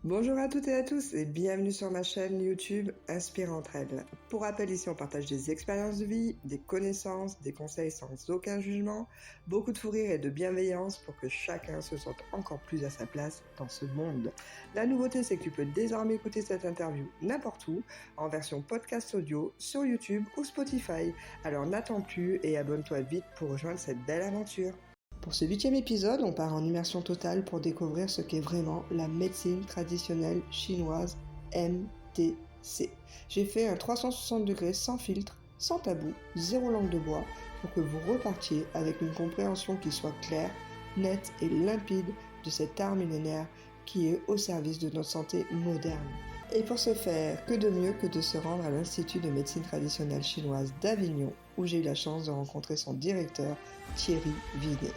Bonjour à toutes et à tous et bienvenue sur ma chaîne YouTube Inspire entre elles. Pour rappel, ici on partage des expériences de vie, des connaissances, des conseils sans aucun jugement, beaucoup de fou rire et de bienveillance pour que chacun se sente encore plus à sa place dans ce monde. La nouveauté, c'est que tu peux désormais écouter cette interview n'importe où, en version podcast audio, sur YouTube ou Spotify. Alors n'attends plus et abonne-toi vite pour rejoindre cette belle aventure. Pour ce 8e épisode, on part en immersion totale pour découvrir ce qu'est vraiment la médecine traditionnelle chinoise MTC. J'ai fait un 360 degrés sans filtre, sans tabou, zéro langue de bois, pour que vous repartiez avec une compréhension qui soit claire, nette et limpide de cet art millénaire qui est au service de notre santé moderne. Et pour ce faire, que de mieux que de se rendre à l'Institut de médecine traditionnelle chinoise d'Avignon, où j'ai eu la chance de rencontrer son directeur, Thierry Vinet.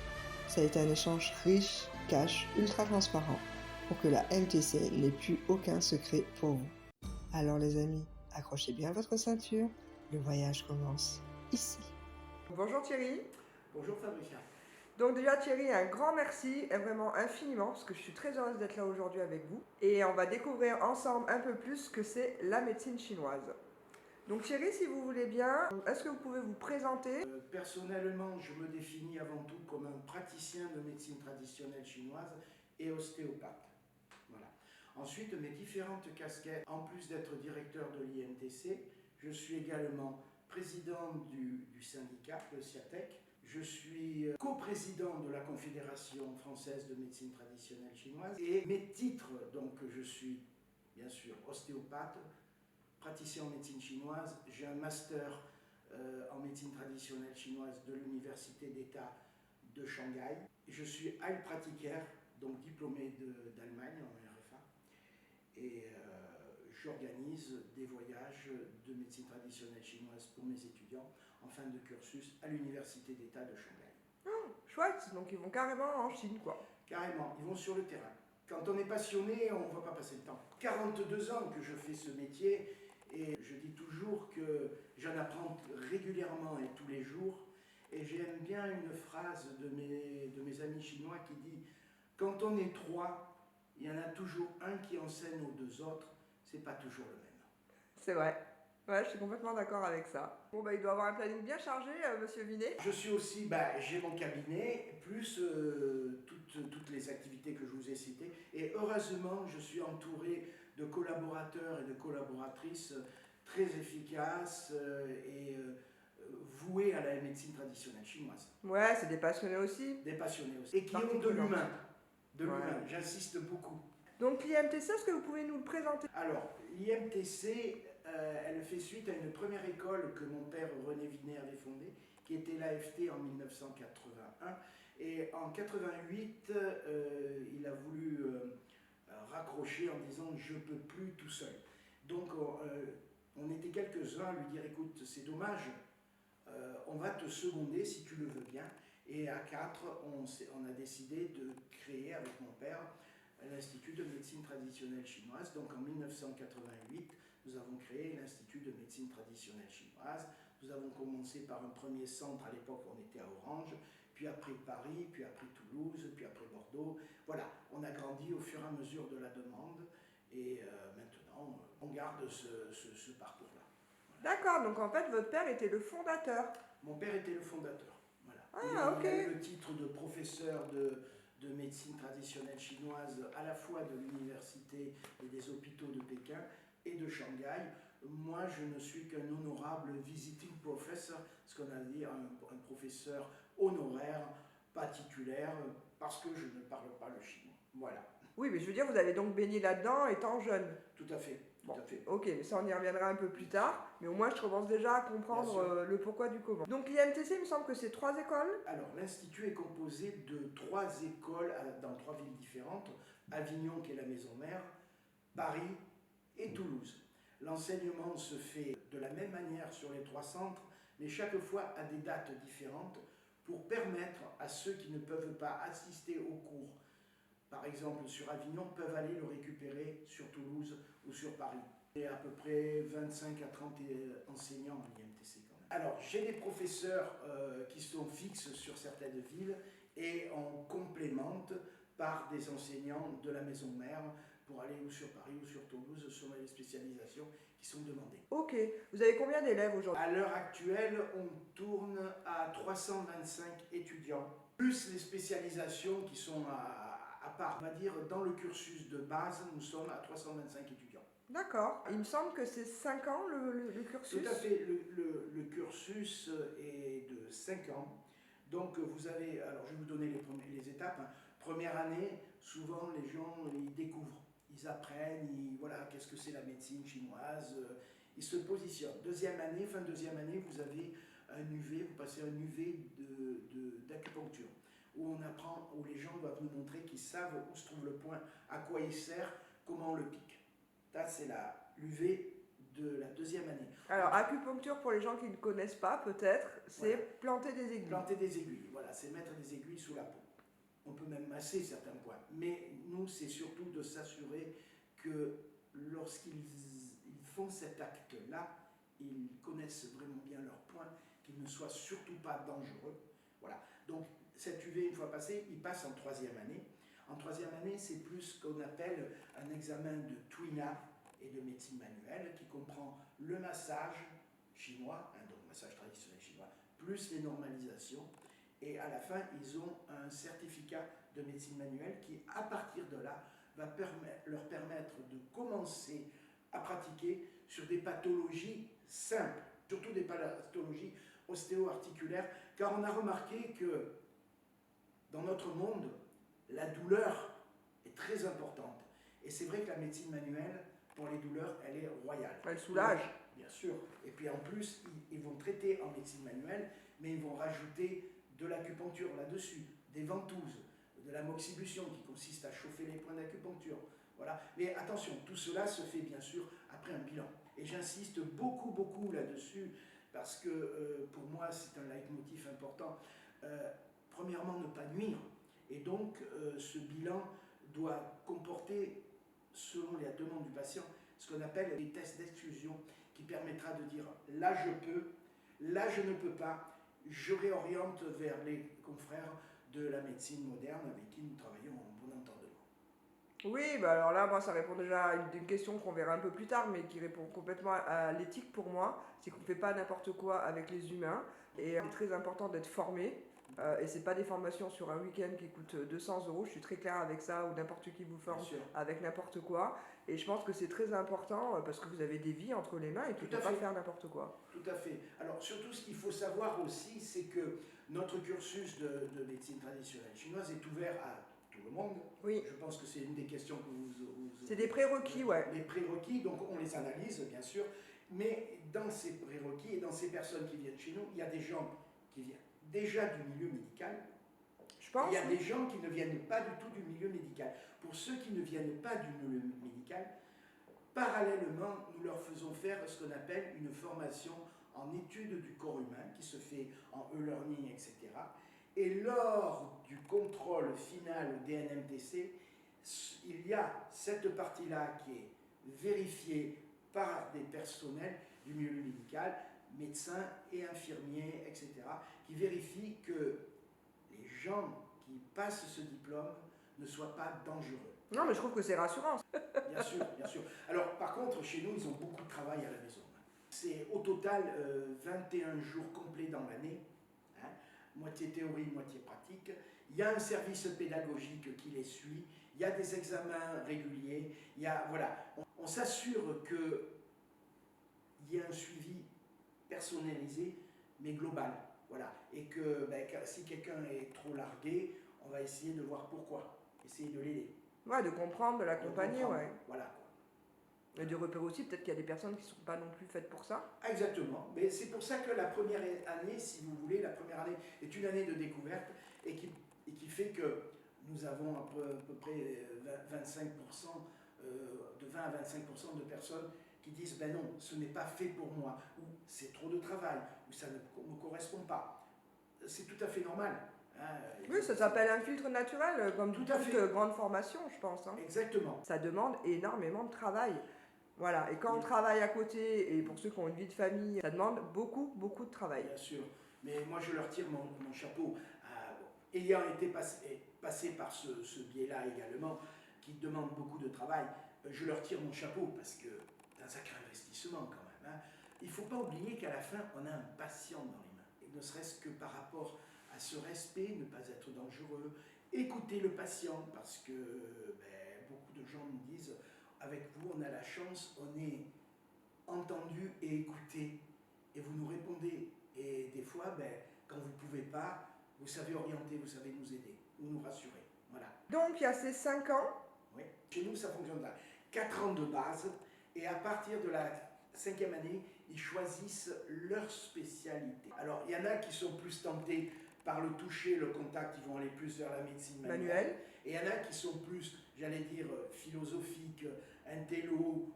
Ça a été un échange riche, cash, ultra transparent, pour que la MTC n'ait plus aucun secret pour vous. Alors les amis, accrochez bien votre ceinture, le voyage commence ici. Bonjour Thierry. Bonjour Fabricia. Donc déjà Thierry, un grand merci, et vraiment infiniment, parce que je suis très heureuse d'être là aujourd'hui avec vous. Et on va découvrir ensemble un peu plus ce que c'est la médecine chinoise. Donc Thierry, si vous voulez bien, est-ce que vous pouvez vous présenter ? Personnellement, je me définis avant tout comme un praticien de médecine traditionnelle chinoise et ostéopathe. Voilà. Ensuite, mes différentes casquettes, en plus d'être directeur de l'IMTC, je suis également président du syndicat, le SIATEC. Je suis coprésident de la Confédération française de médecine traditionnelle chinoise. Et mes titres, donc je suis bien sûr ostéopathe, praticien en médecine chinoise, j'ai un master en médecine traditionnelle chinoise de l'Université d'État de Shanghai. Je suis heilpraktiker, donc diplômé d'Allemagne en RFA, et j'organise des voyages de médecine traditionnelle chinoise pour mes étudiants en fin de cursus à l'Université d'État de Shanghai. Oh, chouette, donc ils vont carrément en Chine quoi. Carrément, ils vont sur le terrain. Quand on est passionné, on ne va pas passer le temps. 42 ans que je fais ce métier et je dis toujours que j'en apprends régulièrement et tous les jours. Et j'aime bien une phrase de mes amis chinois qui dit « Quand on est trois, il y en a toujours un qui enseigne aux deux autres, c'est pas toujours le même. » C'est vrai. Ouais, je suis complètement d'accord avec ça. Bon, bah, il doit avoir un planning bien chargé, monsieur Vinet. Je suis aussi, j'ai mon cabinet, plus toutes les activités que je vous ai citées. Et heureusement, je suis entouré de collaborateurs et de collaboratrices très efficaces et voués à la médecine traditionnelle chinoise. Ouais, c'est des passionnés aussi. Des passionnés aussi. Et qui ont de l'humain. De l'humain, j'insiste beaucoup. Donc l'IMTC, est-ce que vous pouvez nous le présenter ? Alors, l'IMTC, elle fait suite à une première école que mon père René Vinet avait fondée, qui était l'AFT en 1981. Et en 88, il a voulu raccrocher en disant « je ne peux plus tout seul ». Donc, on était quelques-uns à lui dire « écoute, c'est dommage, on va te seconder si tu le veux bien ». Et à 4, on a décidé de créer avec mon père l'Institut de médecine traditionnelle chinoise. Donc en 1988, nous avons créé l'Institut de médecine traditionnelle chinoise. Nous avons commencé par un premier centre, à l'époque on était à Orange, puis après Paris, puis après Toulouse, puis après Bordeaux. Voilà, on a grandi au fur et à mesure de la demande et maintenant on garde ce parcours-là. Voilà. D'accord, donc en fait votre père était le fondateur. Mon père était le fondateur. Voilà. Ah, ok. Il a eu le titre de professeur de médecine traditionnelle chinoise à la fois de l'université et des hôpitaux de Pékin et de Shanghai. Moi, je ne suis qu'un honorable visiting professor, ce qu'on a dit, un professeur honoraire, pas titulaire, parce que je ne parle pas le chinois. Voilà. Oui, mais je veux dire, vous avez donc baigné là-dedans étant jeune. Tout à fait. Tout à fait. Ok, mais ça on y reviendra un peu plus tard. Mais au moins je commence déjà à comprendre le pourquoi du comment. Donc l'IMTC, il me semble que c'est 3 écoles. Alors l'Institut est composé de 3 écoles dans 3 villes différentes. Avignon qui est la maison mère, Paris et Toulouse. L'enseignement se fait de la même manière sur les 3 centres, mais chaque fois à des dates différentes pour permettre à ceux qui ne peuvent pas assister aux cours, par exemple sur Avignon, peuvent aller le récupérer sur Toulouse ou sur Paris. Il y a à peu près 25 à 30 enseignants à l'IMTC quand même. Alors j'ai des professeurs qui sont fixes sur certaines villes et on complémente par des enseignants de la maison mère pour aller ou sur Paris ou sur Toulouse selon les spécialisations qui sont demandées. Ok. Vous avez combien d'élèves aujourd'hui? À l'heure actuelle, on tourne à 325 étudiants, plus les spécialisations qui sont à part. On va dire, dans le cursus de base, nous sommes à 325 étudiants. D'accord. Il me semble que c'est 5 ans le cursus. Tout à fait. Le cursus est de 5 ans. Donc vous avez, alors je vais vous donner les étapes. Hein. Première année, souvent les gens ils découvrent, ils apprennent, voilà, qu'est-ce que c'est la médecine chinoise, ils se positionnent. Deuxième année, fin de deuxième année, vous avez un UV, vous passez un UV d'acupuncture, où on apprend, où les gens doivent nous montrer qu'ils savent où se trouve le point, à quoi il sert, comment on le pique. Ça c'est l'UV de la deuxième année. Alors, acupuncture, pour les gens qui ne connaissent pas, peut-être, c'est voilà. Planter des aiguilles. Planter des aiguilles, voilà, c'est mettre des aiguilles sous la peau. On peut même masser certains points. Mais nous, c'est surtout de s'assurer que lorsqu'ils font cet acte-là, ils connaissent vraiment bien leurs points, qu'ils ne soient surtout pas dangereux. Voilà. Donc, cet UV, une fois passé, il passe en troisième année. En troisième année, c'est plus ce qu'on appelle un examen de TWINA et de médecine manuelle qui comprend le massage chinois, hein, donc massage traditionnel chinois, plus les normalisations. Et à la fin, ils ont un certificat de médecine manuelle qui, à partir de là, va leur permettre de commencer à pratiquer sur des pathologies simples, surtout des pathologies ostéo-articulaires, car on a remarqué que dans notre monde, la douleur est très importante. Et c'est vrai que la médecine manuelle, pour les douleurs, elle est royale. Elle soulage. Bien sûr. Et puis en plus, ils vont traiter en médecine manuelle, mais ils vont rajouter de l'acupuncture là-dessus, des ventouses, de la moxibustion qui consiste à chauffer les points d'acupuncture. Voilà. Mais attention, tout cela se fait bien sûr après un bilan. Et j'insiste beaucoup là-dessus parce que pour moi c'est un leitmotiv important. Premièrement, ne pas nuire. Et donc ce bilan doit comporter, selon les demandes du patient, ce qu'on appelle des tests d'exclusion qui permettra de dire là je peux, là je ne peux pas. Je réoriente vers les confrères de la médecine moderne avec qui nous travaillons en bon entendement. Oui, bah alors là, moi, ça répond déjà à une question qu'on verra un peu plus tard, mais qui répond complètement à l'éthique pour moi. C'est qu'on ne fait pas n'importe quoi avec les humains. Et c'est très important d'être formé. Et c'est pas des formations sur un week-end qui coûtent 200 euros. Je suis très claire avec ça, ou n'importe qui vous forme avec n'importe quoi. Et je pense que c'est très important parce que vous avez des vies entre les mains et tu ne peux pas faire n'importe quoi. Tout à fait. Alors surtout, ce qu'il faut savoir aussi, c'est que notre cursus de médecine traditionnelle chinoise est ouvert à tout le monde. Oui. Je pense que c'est une des questions que vous c'est des prérequis, ouais. Les prérequis, donc on les analyse bien sûr, mais dans ces prérequis et dans ces personnes qui viennent chez nous, il y a des gens qui viennent déjà du milieu médical. Je pense. Il y a des gens qui ne viennent pas du tout du milieu médical. Pour ceux qui ne viennent pas du milieu médical, parallèlement, nous leur faisons faire ce qu'on appelle une formation en études du corps humain qui se fait en e-learning, etc. Et lors du contrôle final au DNMTC, il y a cette partie-là qui est vérifiée par des personnels du milieu médical, médecins et infirmiers, etc., qui vérifient que les gens qui passent ce diplôme ne soient pas dangereux. Non, mais je trouve que c'est rassurant. Bien sûr, bien sûr. Alors, par contre, chez nous, ils ont beaucoup de travail à la maison. C'est au total 21 jours complets dans l'année, hein, moitié théorie, moitié pratique. Il y a un service pédagogique qui les suit, il y a des examens réguliers, il y a, voilà, on s'assure qu'il y a un suivi personnalisé, mais global. Voilà. Et que si quelqu'un est trop largué, on va essayer de voir pourquoi, essayer de l'aider. Ouais, de comprendre, de l'accompagner, ouais. Voilà. Et de repérer aussi, peut-être qu'il y a des personnes qui ne sont pas non plus faites pour ça. Exactement. Mais c'est pour ça que la première année, si vous voulez, la première année est une année de découverte et qui fait que nous avons à peu près 25%, de 20 à 25% de personnes qui disent ben non, ce n'est pas fait pour moi, ou c'est trop de travail, ou ça ne me correspond pas. C'est tout à fait normal. Hein. Oui, ça s'appelle un filtre naturel, comme toute grande formation, je pense. Hein. Exactement. Ça demande énormément de travail. Voilà, et quand on travaille à côté, et pour ceux qui ont une vie de famille, ça demande beaucoup de travail. Bien sûr, mais moi je leur tire mon chapeau, ayant été passé par ce biais-là également, qui demandent beaucoup de travail, je leur tire mon chapeau parce que c'est un sacré investissement quand même. Hein. Il ne faut pas oublier qu'à la fin, on a un patient dans les mains. Et ne serait-ce que par rapport à ce respect, ne pas être dangereux, écouter le patient parce que beaucoup de gens me disent, avec vous, on a la chance, on est entendu et écouté et vous nous répondez. Et des fois, quand vous ne pouvez pas, vous savez orienter, vous savez nous aider, ou nous rassurer. Voilà. Donc il y a ces 5 ans. Oui. Chez nous, ça fonctionne là. 4 ans de base, et à partir de la 5e année, ils choisissent leur spécialité. Alors, il y en a qui sont plus tentés par le toucher, le contact, ils vont aller plus vers la médecine manuelle. Et il y en a qui sont plus, j'allais dire, philosophiques, intello,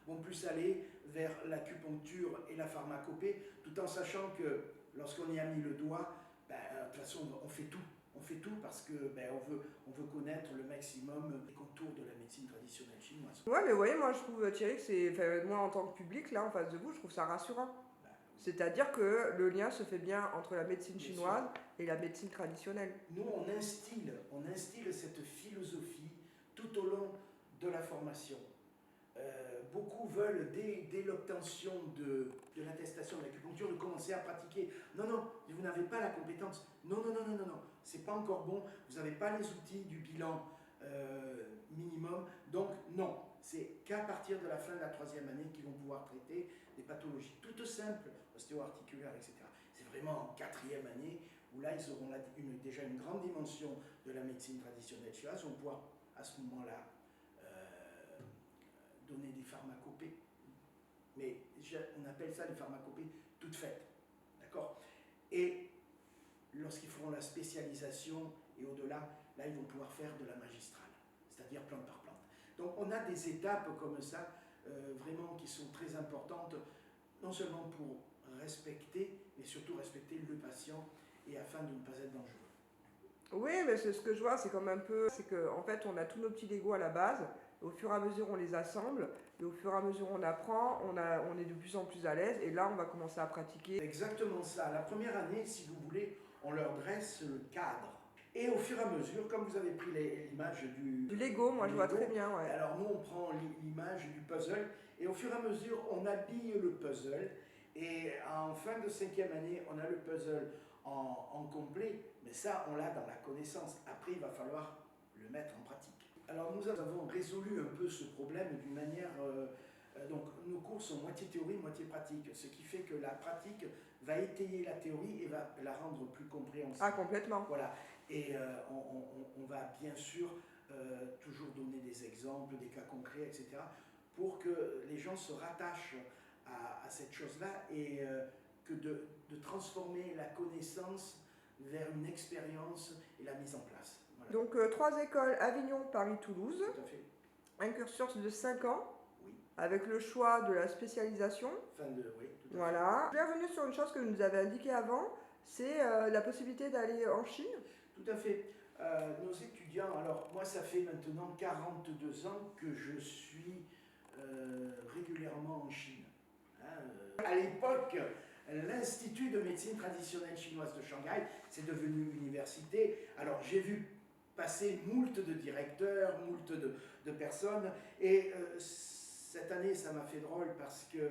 vont plus aller vers l'acupuncture et la pharmacopée, tout en sachant que lorsqu'on y a mis le doigt, de toute façon, on fait tout. On fait tout parce que on veut connaître le maximum des contours de la médecine traditionnelle chinoise. Ouais, mais vous voyez, moi je trouve, Thierry, que c'est, moi en tant que public, là en face de vous, je trouve ça rassurant. Oui. C'est-à-dire que le lien se fait bien entre la médecine chinoise et la médecine traditionnelle. Nous, on instille cette philosophie tout au long de la formation. Beaucoup veulent, dès l'obtention de l'attestation de l'acupuncture, de commencer à pratiquer. Non, non, vous n'avez pas la compétence. Non, non, non, non, non, non. C'est pas encore bon. Vous n'avez pas les outils du bilan minimum. Donc, non. C'est qu'à partir de la fin de la 3e année qu'ils vont pouvoir traiter des pathologies toutes simples, ostéo-articulaires, etc. C'est vraiment en 4e année où là, ils auront déjà une grande dimension de la médecine traditionnelle chinoise. Ils vont pouvoir, à ce moment-là, donner des pharmacopées, mais on appelle ça des pharmacopées toutes faites, d'accord? Et lorsqu'ils feront la spécialisation et au-delà, là ils vont pouvoir faire de la magistrale, c'est-à-dire plante par plante. Donc on a des étapes comme ça, vraiment qui sont très importantes, non seulement pour respecter, mais surtout respecter le patient et afin de ne pas être dangereux. Oui, mais c'est ce que je vois, c'est comme un peu, c'est qu'en fait on a tous nos petits Legos à la base. Au fur et à mesure, on les assemble, et au fur et à mesure, on apprend, on est de plus en plus à l'aise, et là, on va commencer à pratiquer. Exactement ça. La première année, si vous voulez, on leur dresse le cadre. Et au fur et à mesure, comme vous avez pris l'image du Lego, moi je vois très bien, ouais. Alors nous, on prend l'image du puzzle, et au fur et à mesure, on habille le puzzle, et en fin de 5e année, on a le puzzle en complet, mais ça, on l'a dans la connaissance. Après, il va falloir le mettre en pratique. Alors nous avons résolu un peu ce problème d'une manière, donc nos cours sont moitié théorie, moitié pratique, ce qui fait que la pratique va étayer la théorie et va la rendre plus compréhensible. Ah, complètement. Voilà, et on va bien sûr toujours donner des exemples, des cas concrets, etc., pour que les gens se rattachent à cette chose-là et que de transformer la connaissance vers une expérience et la mise en place. Voilà. Donc 3 écoles, Avignon, Paris, Toulouse. Tout à fait. Un cursus de 5 ans, oui, avec le choix de la spécialisation. Oui, tout à voilà. Je vais revenir sur une chose que vous nous avez indiquée avant, c'est la possibilité d'aller en Chine. Tout à fait. Nos étudiants, alors moi ça fait maintenant 42 ans que je suis régulièrement en Chine. Hein, à l'époque, l'Institut de médecine traditionnelle chinoise de Shanghai, c'est devenu université. Alors j'ai vu passer moult de directeurs, moult de personnes, et cette année ça m'a fait drôle parce que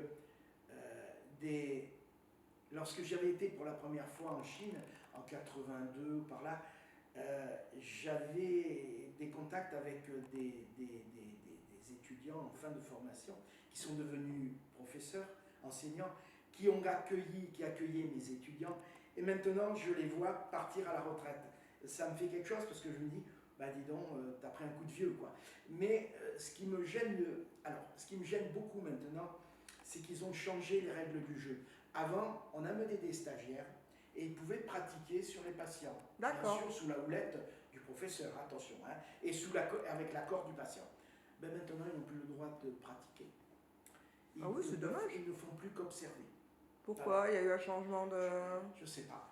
lorsque j'avais été pour la première fois en Chine, en 82 par là, j'avais des contacts avec des étudiants en fin de formation qui sont devenus professeurs, enseignants, qui accueillaient mes étudiants, et maintenant je les vois partir à la retraite. Ça me fait quelque chose parce que je me dis, dis donc, t'as pris un coup de vieux, quoi. Mais ce qui me gêne beaucoup maintenant, c'est qu'ils ont changé les règles du jeu. Avant, on amenait des stagiaires et ils pouvaient pratiquer sur les patients. Bien sûr, sous la houlette du professeur, attention, hein, et avec l'accord du patient. Maintenant, ils n'ont plus le droit de pratiquer. Oui, c'est dommage. Ils ne font plus qu'observer. Pourquoi? Il y a eu un changement de... Je sais pas.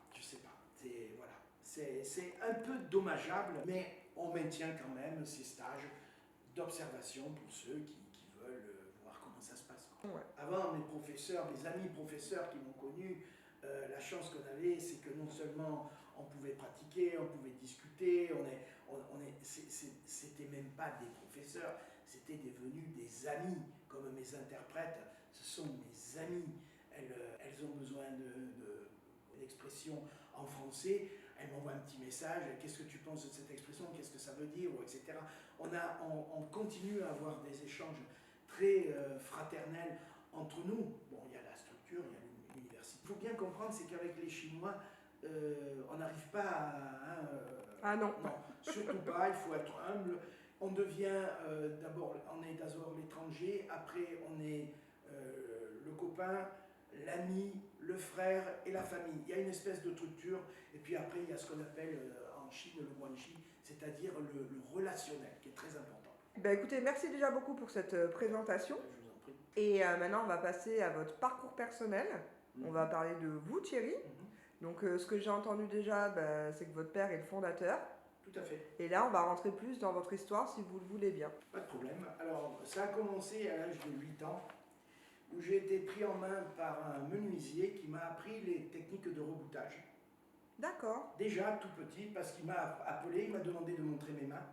C'est un peu dommageable, mais on maintient quand même ces stages d'observation pour ceux qui veulent voir comment ça se passe. Ouais. Avant, mes amis professeurs qui m'ont connu, la chance qu'on avait, c'est que non seulement on pouvait pratiquer, on pouvait discuter, c'était même pas des professeurs, c'était devenus des amis, comme mes interprètes, ce sont mes amis. Elles ont besoin d'expression en français, elles m'envoient un petit message, qu'est-ce que tu penses de cette expression, qu'est-ce que ça veut dire, etc. On continue à avoir des échanges très fraternels entre nous. Bon, il y a la structure, il y a l'université. Il faut bien comprendre, c'est qu'avec les Chinois, on n'arrive pas à... ah non. Non, surtout pas, il faut être humble. On devient d'abord, on est d'abord l'étranger, après on est le copain, l'ami, le frère et la famille. Il y a une espèce de structure, et puis après il y a ce qu'on appelle en Chine le guanxi, c'est-à-dire le relationnel, qui est très important. Ben écoutez, merci déjà beaucoup pour cette présentation. Je vous en prie. Et maintenant, on va passer à votre parcours personnel. On va parler de vous, Thierry. Donc, ce que j'ai entendu déjà, c'est que votre père est le fondateur. Tout à fait. Et là, on va rentrer plus dans votre histoire, si vous le voulez bien. Pas de problème. Alors, ça a commencé à l'âge de 8 ans, où j'ai été pris en main par un menuisier qui m'a appris les techniques de reboutage. D'accord. Déjà tout petit, parce qu'il m'a appelé, il m'a demandé de montrer mes mains.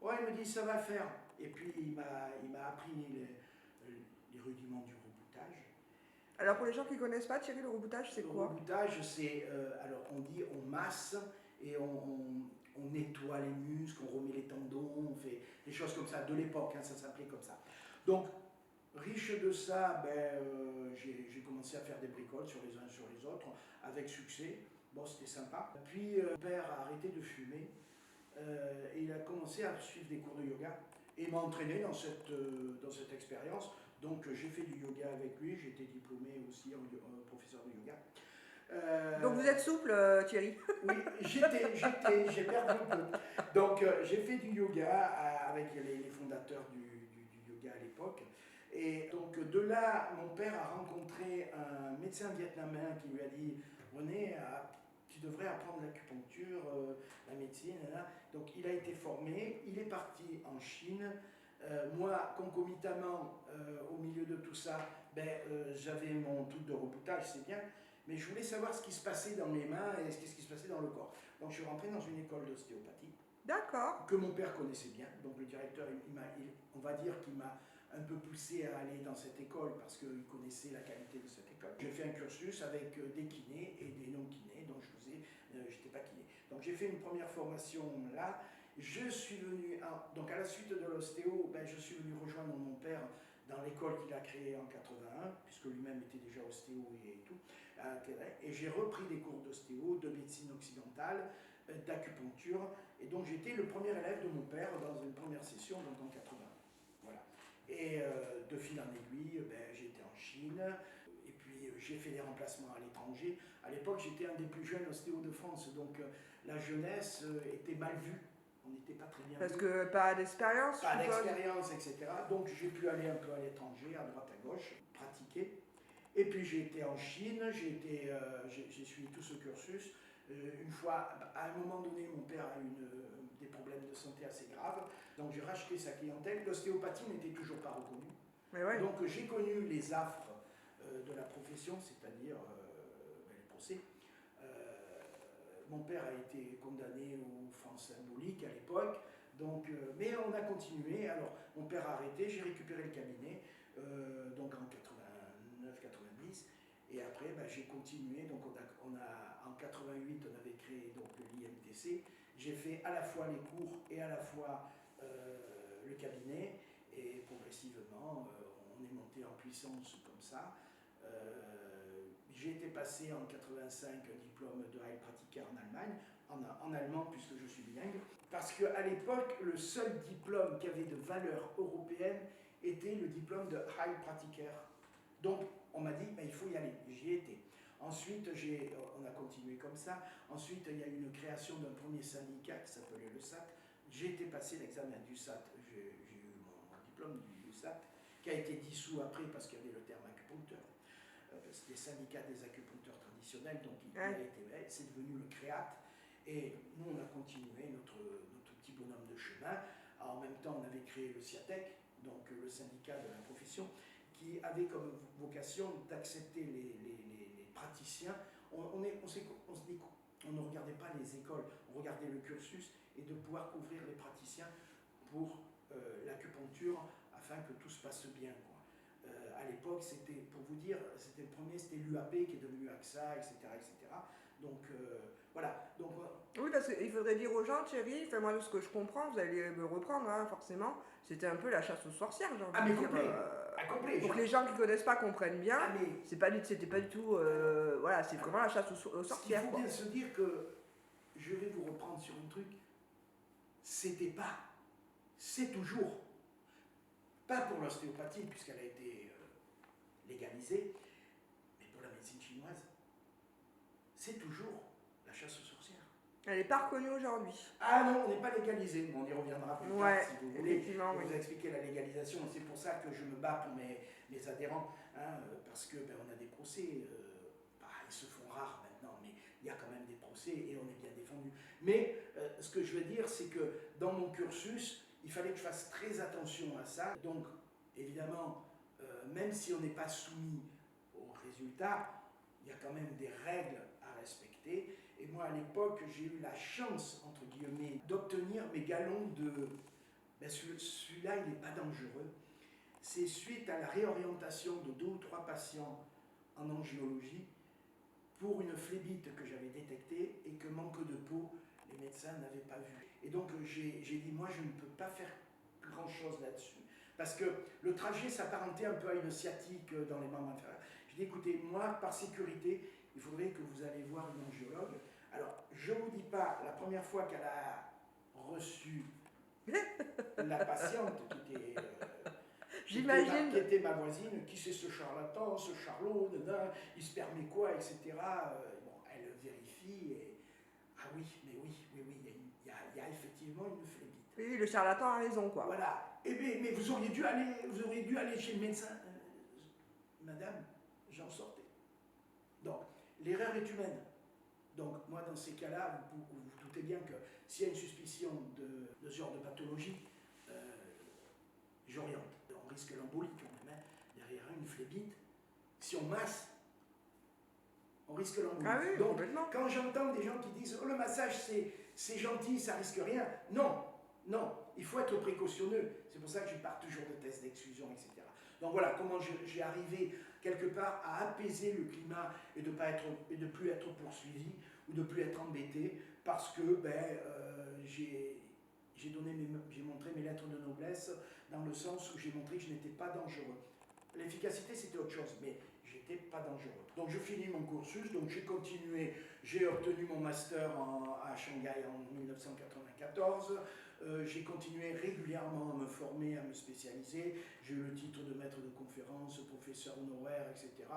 Ouais, il me dit ça va faire. Et puis il m'a appris les rudiments du reboutage. Alors pour les gens qui ne connaissent pas, Thierry, le reboutage, c'est quoi? Le reboutage, c'est, alors on dit on masse et on nettoie les muscles, on remet les tendons, on fait des choses comme ça, de l'époque, hein, ça s'appelait comme ça. Donc, riche de ça, j'ai commencé à faire des bricoles sur les uns sur les autres, avec succès. Bon, c'était sympa. Puis, mon père a arrêté de fumer et il a commencé à suivre des cours de yoga. Et il m'a entraîné dans cette expérience. Donc, j'ai fait du yoga avec lui. J'ai été diplômé aussi en professeur de yoga. Donc, vous êtes souple, Thierry? Oui, j'ai perdu un peu. Donc, j'ai fait du yoga avec les fondateurs du yoga à l'époque. Et donc, de là, mon père a rencontré un médecin vietnamien qui lui a dit « René, tu devrais apprendre l'acupuncture, la médecine. » Donc, il a été formé, il est parti en Chine. Moi, concomitamment, au milieu de tout ça, j'avais mon truc de reboutage, c'est bien. Mais je voulais savoir ce qui se passait dans mes mains et ce qui se passait dans le corps. Donc je suis rentré dans une école d'ostéopathie. D'accord. Que mon père connaissait bien. Donc le directeur, on va dire qu'il m'a un peu poussé à aller dans cette école parce qu'il connaissait la qualité de cette école. J'ai fait un cursus avec des kinés et des non-kinés. Donc j'étais pas kiné. Donc j'ai fait une première formation là. Je suis venu, donc à la suite de l'ostéo, je suis venu rejoindre mon père dans l'école qu'il a créée en 81, puisque lui-même était déjà ostéo et tout. Et j'ai repris des cours d'ostéo, de médecine occidentale, d'acupuncture. Et donc j'étais le premier élève de mon père dans une première session, donc en 81. Voilà. Et de fil en aiguille, j'ai été en Chine. Et puis j'ai fait des remplacements à l'étranger. À l'époque, j'étais un des plus jeunes ostéos de France, donc la jeunesse était mal vue. On n'était pas très bien Parce vu. que pas d'expérience, Pas d'expérience, etc. Donc j'ai pu aller un peu à l'étranger, à droite à gauche, pratiquer. Et puis j'ai été en Chine, j'ai suivi tout ce cursus. Une fois, à un moment donné, mon père a eu des problèmes de santé assez graves, donc j'ai racheté sa clientèle. L'ostéopathie n'était toujours pas reconnue. Ouais. Donc j'ai connu les affres de la profession, c'est-à-dire les procès. Mon père a été condamné aux francs symboliques à l'époque, mais on a continué. Alors mon père a arrêté, j'ai récupéré le cabinet, donc en 89-90, et après j'ai continué. Donc en 88 on avait créé donc l'IMTC. J'ai fait à la fois les cours et à la fois le cabinet, et progressivement on est monté en puissance comme ça. J'ai été passé en 85 un diplôme de Heilpraktiker en Allemagne, en allemand puisque je suis bilingue, parce qu'à l'époque, le seul diplôme qui avait de valeur européenne était le diplôme de Heilpraktiker. Donc on m'a dit, il faut y aller, j'y ai été. Ensuite, on a continué comme ça. Ensuite, il y a eu une création d'un premier syndicat qui s'appelait le SAT. J'ai été passer l'examen du SAT, j'ai eu mon diplôme du SAT, qui a été dissous après parce qu'il y avait le terme acupuncteur. C'était le syndicat des acupuncteurs traditionnels, donc c'est devenu le CREAT. Et nous, on a continué notre petit bonhomme de chemin. Alors, en même temps, on avait créé le SIATEC, donc le syndicat de la profession, qui avait comme vocation d'accepter les praticiens. On ne regardait pas les écoles, on regardait le cursus, et de pouvoir couvrir les praticiens pour l'acupuncture afin que tout se passe bien, quoi. À l'époque, c'était, pour vous dire, c'était le premier, c'était l'UAP qui est devenu AXA, etc. etc. Donc voilà. Donc, oui, parce qu'il faudrait dire aux gens, Thierry, enfin, moi de ce que je comprends, vous allez me reprendre hein, forcément, c'était un peu la chasse aux sorcières, j'ai envie de dire. Complet. Pour que les gens qui ne connaissent pas comprennent bien, c'était pas du tout. Voilà, c'est vraiment la chasse aux sorcières. Il faut bien se dire que, je vais vous reprendre sur un truc, c'était pas, c'est toujours, pas pour l'ostéopathie, puisqu'elle a été légalisée, mais pour la médecine chinoise, c'est toujours la chasse aux sorcières. Elle n'est pas reconnue aujourd'hui. Ah non, on n'est pas légalisé, on y reviendra plus tard si vous voulez. Je vous expliquer la légalisation, c'est pour ça que je me bats pour mes adhérents, hein, parce que on a des procès, ils se font rares maintenant, mais il y a quand même des procès et on est bien défendu. Mais ce que je veux dire, c'est que dans mon cursus, il fallait que je fasse très attention à ça. Donc, évidemment, même si on n'est pas soumis aux résultats, il y a quand même des règles à respecter. Et moi, à l'époque, j'ai eu la chance, entre guillemets, d'obtenir mes galons de... celui-là, il n'est pas dangereux. C'est suite à la réorientation de 2 ou 3 patients en angiologie pour une phlébite que j'avais détectée et que, manque de peau, les médecins n'avaient pas vu. Et donc, j'ai dit, moi, je ne peux pas faire grand-chose là-dessus. Parce que le trajet s'apparentait un peu à une sciatique dans les membres inférieurs. J'ai dit, écoutez, moi, par sécurité, il faudrait que vous allez voir une angiologue. Alors, je ne vous dis pas, la première fois qu'elle a reçu la patiente qui était ma voisine, qui c'est ce charlatan, ce charlot, il se permet quoi, etc. Elle vérifie et... Ah oui, il y a effectivement une phlébite. Oui, le charlatan a raison, quoi. Voilà. Eh bien, mais vous auriez dû aller chez le médecin. Madame, j'en sortais. Donc, l'erreur est humaine. Donc, moi, dans ces cas-là, vous vous doutez bien que s'il y a une suspicion de ce genre de pathologie, j'oriente. On risque l'embolie quand même. Derrière une phlébite, si on masse, on risque l'embolie. Ah oui, donc, complètement. quand j'entends des gens qui disent « Oh, le massage, c'est gentil, ça risque rien », non, il faut être précautionneux. C'est pour ça que je pars toujours de tests d'exclusion, etc. Donc voilà comment j'ai arrivé quelque part à apaiser le climat et de plus être poursuivi ou de plus être embêté parce que j'ai montré mes lettres de noblesse dans le sens où j'ai montré que je n'étais pas dangereux. L'efficacité, c'était autre chose, mais j'étais pas dangereux. Donc je finis mon cursus, donc j'ai continué, j'ai obtenu mon master à Shanghai en 1994. J'ai continué régulièrement à me former, à me spécialiser. J'ai eu le titre de maître de conférence, professeur honoraire, etc.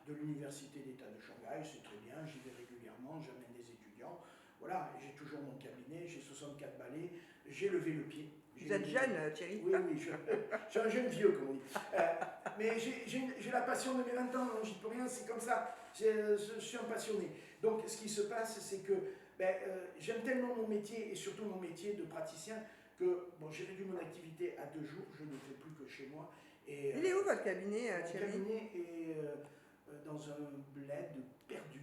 de l'Université d'État de Shanghai. C'est très bien, j'y vais régulièrement, j'amène des étudiants. Voilà, j'ai toujours mon cabinet, j'ai 64 balais, j'ai levé le pied. Vous êtes jeune, Thierry. Oui, je suis un jeune vieux, comme on dit. Mais j'ai la passion de mes 20 ans, j'y peux rien, c'est comme ça. Je suis un passionné. Donc, ce qui se passe, c'est que j'aime tellement mon métier, et surtout mon métier de praticien, que j'ai réduit mon activité à 2 jours, je ne fais plus que chez moi. Et, il est où votre cabinet, Thierry? Mon cabinet est dans un bled perdu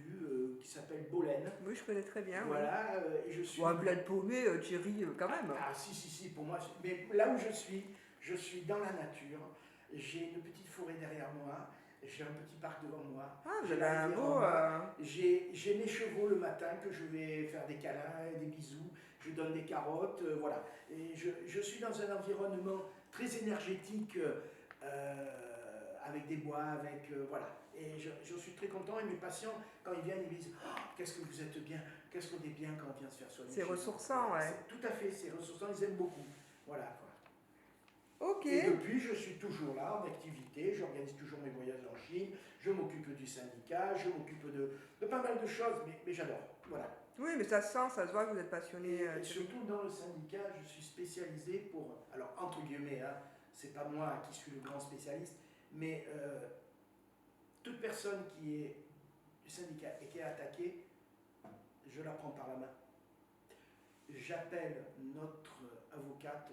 qui s'appelle Bolène. Oui, je connais très bien. Voilà, et je suis... Bon, un bled paumé, Thierry, quand même. Si, pour moi. Mais là où je suis dans la nature. J'ai une petite forêt derrière moi. J'ai un petit parc devant moi. Ah, vous avez un beau... J'ai mes chevaux le matin que je vais faire des câlins, des bisous. Je donne des carottes, voilà. Et je suis dans un environnement très énergétique, avec des bois, avec... voilà. Et je suis très content. Et mes patients, quand ils viennent, ils me disent « Oh, qu'est-ce que vous êtes bien, qu'est-ce qu'on est bien quand on vient se faire soigner. » C'est ressourçant, ouais. Tout à fait, c'est ressourçant. Ils aiment beaucoup. Voilà, quoi. Ok. Et depuis, je suis toujours là, en activité, j'organise toujours mes voyages en Chine, je m'occupe du syndicat, je m'occupe de pas mal de choses, mais j'adore, voilà. Oui, mais ça se sent, ça se voit que vous êtes passionné. Et surtout dans le syndicat, je suis spécialisé pour, alors entre guillemets, c'est pas moi qui suis le grand spécialiste, mais toute personne qui est du syndicat et qui est attaquée, je la prends par la main. J'appelle notre avocate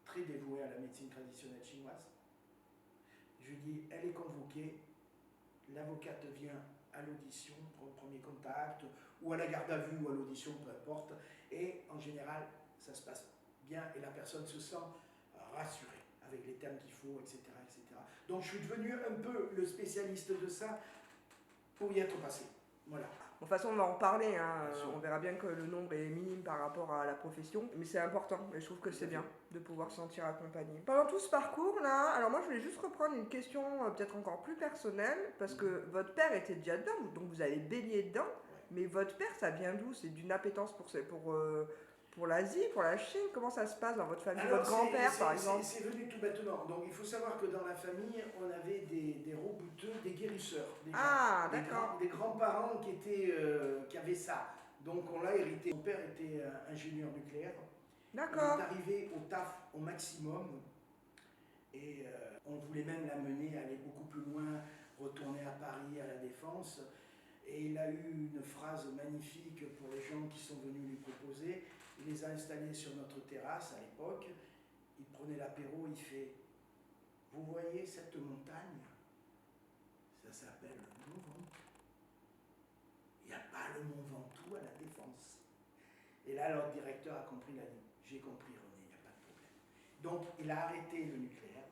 très dévouée à la médecine traditionnelle chinoise. Je lui dis, elle est convoquée, l'avocate vient à l'audition pour le premier contact, ou à la garde à vue, ou à l'audition, peu importe, et en général, ça se passe bien et la personne se sent rassurée avec les termes qu'il faut, etc., etc. Donc je suis devenu un peu le spécialiste de ça pour y être passé. Voilà. De toute façon, on va en reparler. Hein. Bien sûr. On verra bien que le nombre est minime par rapport à la profession, mais c'est important. Et je trouve que Tout à c'est fait. bien de pouvoir se sentir accompagné. Pendant tout ce parcours-là, alors moi, je voulais juste reprendre une question peut-être encore plus personnelle, parce que votre père était déjà dedans, donc vous avez baigné dedans. Ouais. Mais votre père, ça vient d'où? C'est d'une appétence pour l'Asie, pour la Chine? Comment ça se passe dans votre famille? Alors, Votre grand-père, par exemple? c'est venu tout bêtement. Donc, il faut savoir que dans la famille, on avait des robouteux, des guérisseurs, déjà. Ah, d'accord. Des grands-parents qui avaient ça. Donc, on l'a hérité. Mon père était ingénieur nucléaire. D'accord. Il est arrivé au taf au maximum. Et on voulait même l'amener à aller beaucoup plus loin, retourner à Paris, à la Défense. Et il a eu une phrase magnifique pour les gens qui sont venus lui proposer. Il les a installés sur notre terrasse à l'époque. Il prenait l'apéro, il fait « Vous voyez cette montagne? Ça s'appelle le Mont Ventoux. Il n'y a pas le Mont Ventoux à la Défense. » Et là, notre directeur a compris, il a dit « J'ai compris René, il n'y a pas de problème. » Donc, il a arrêté le nucléaire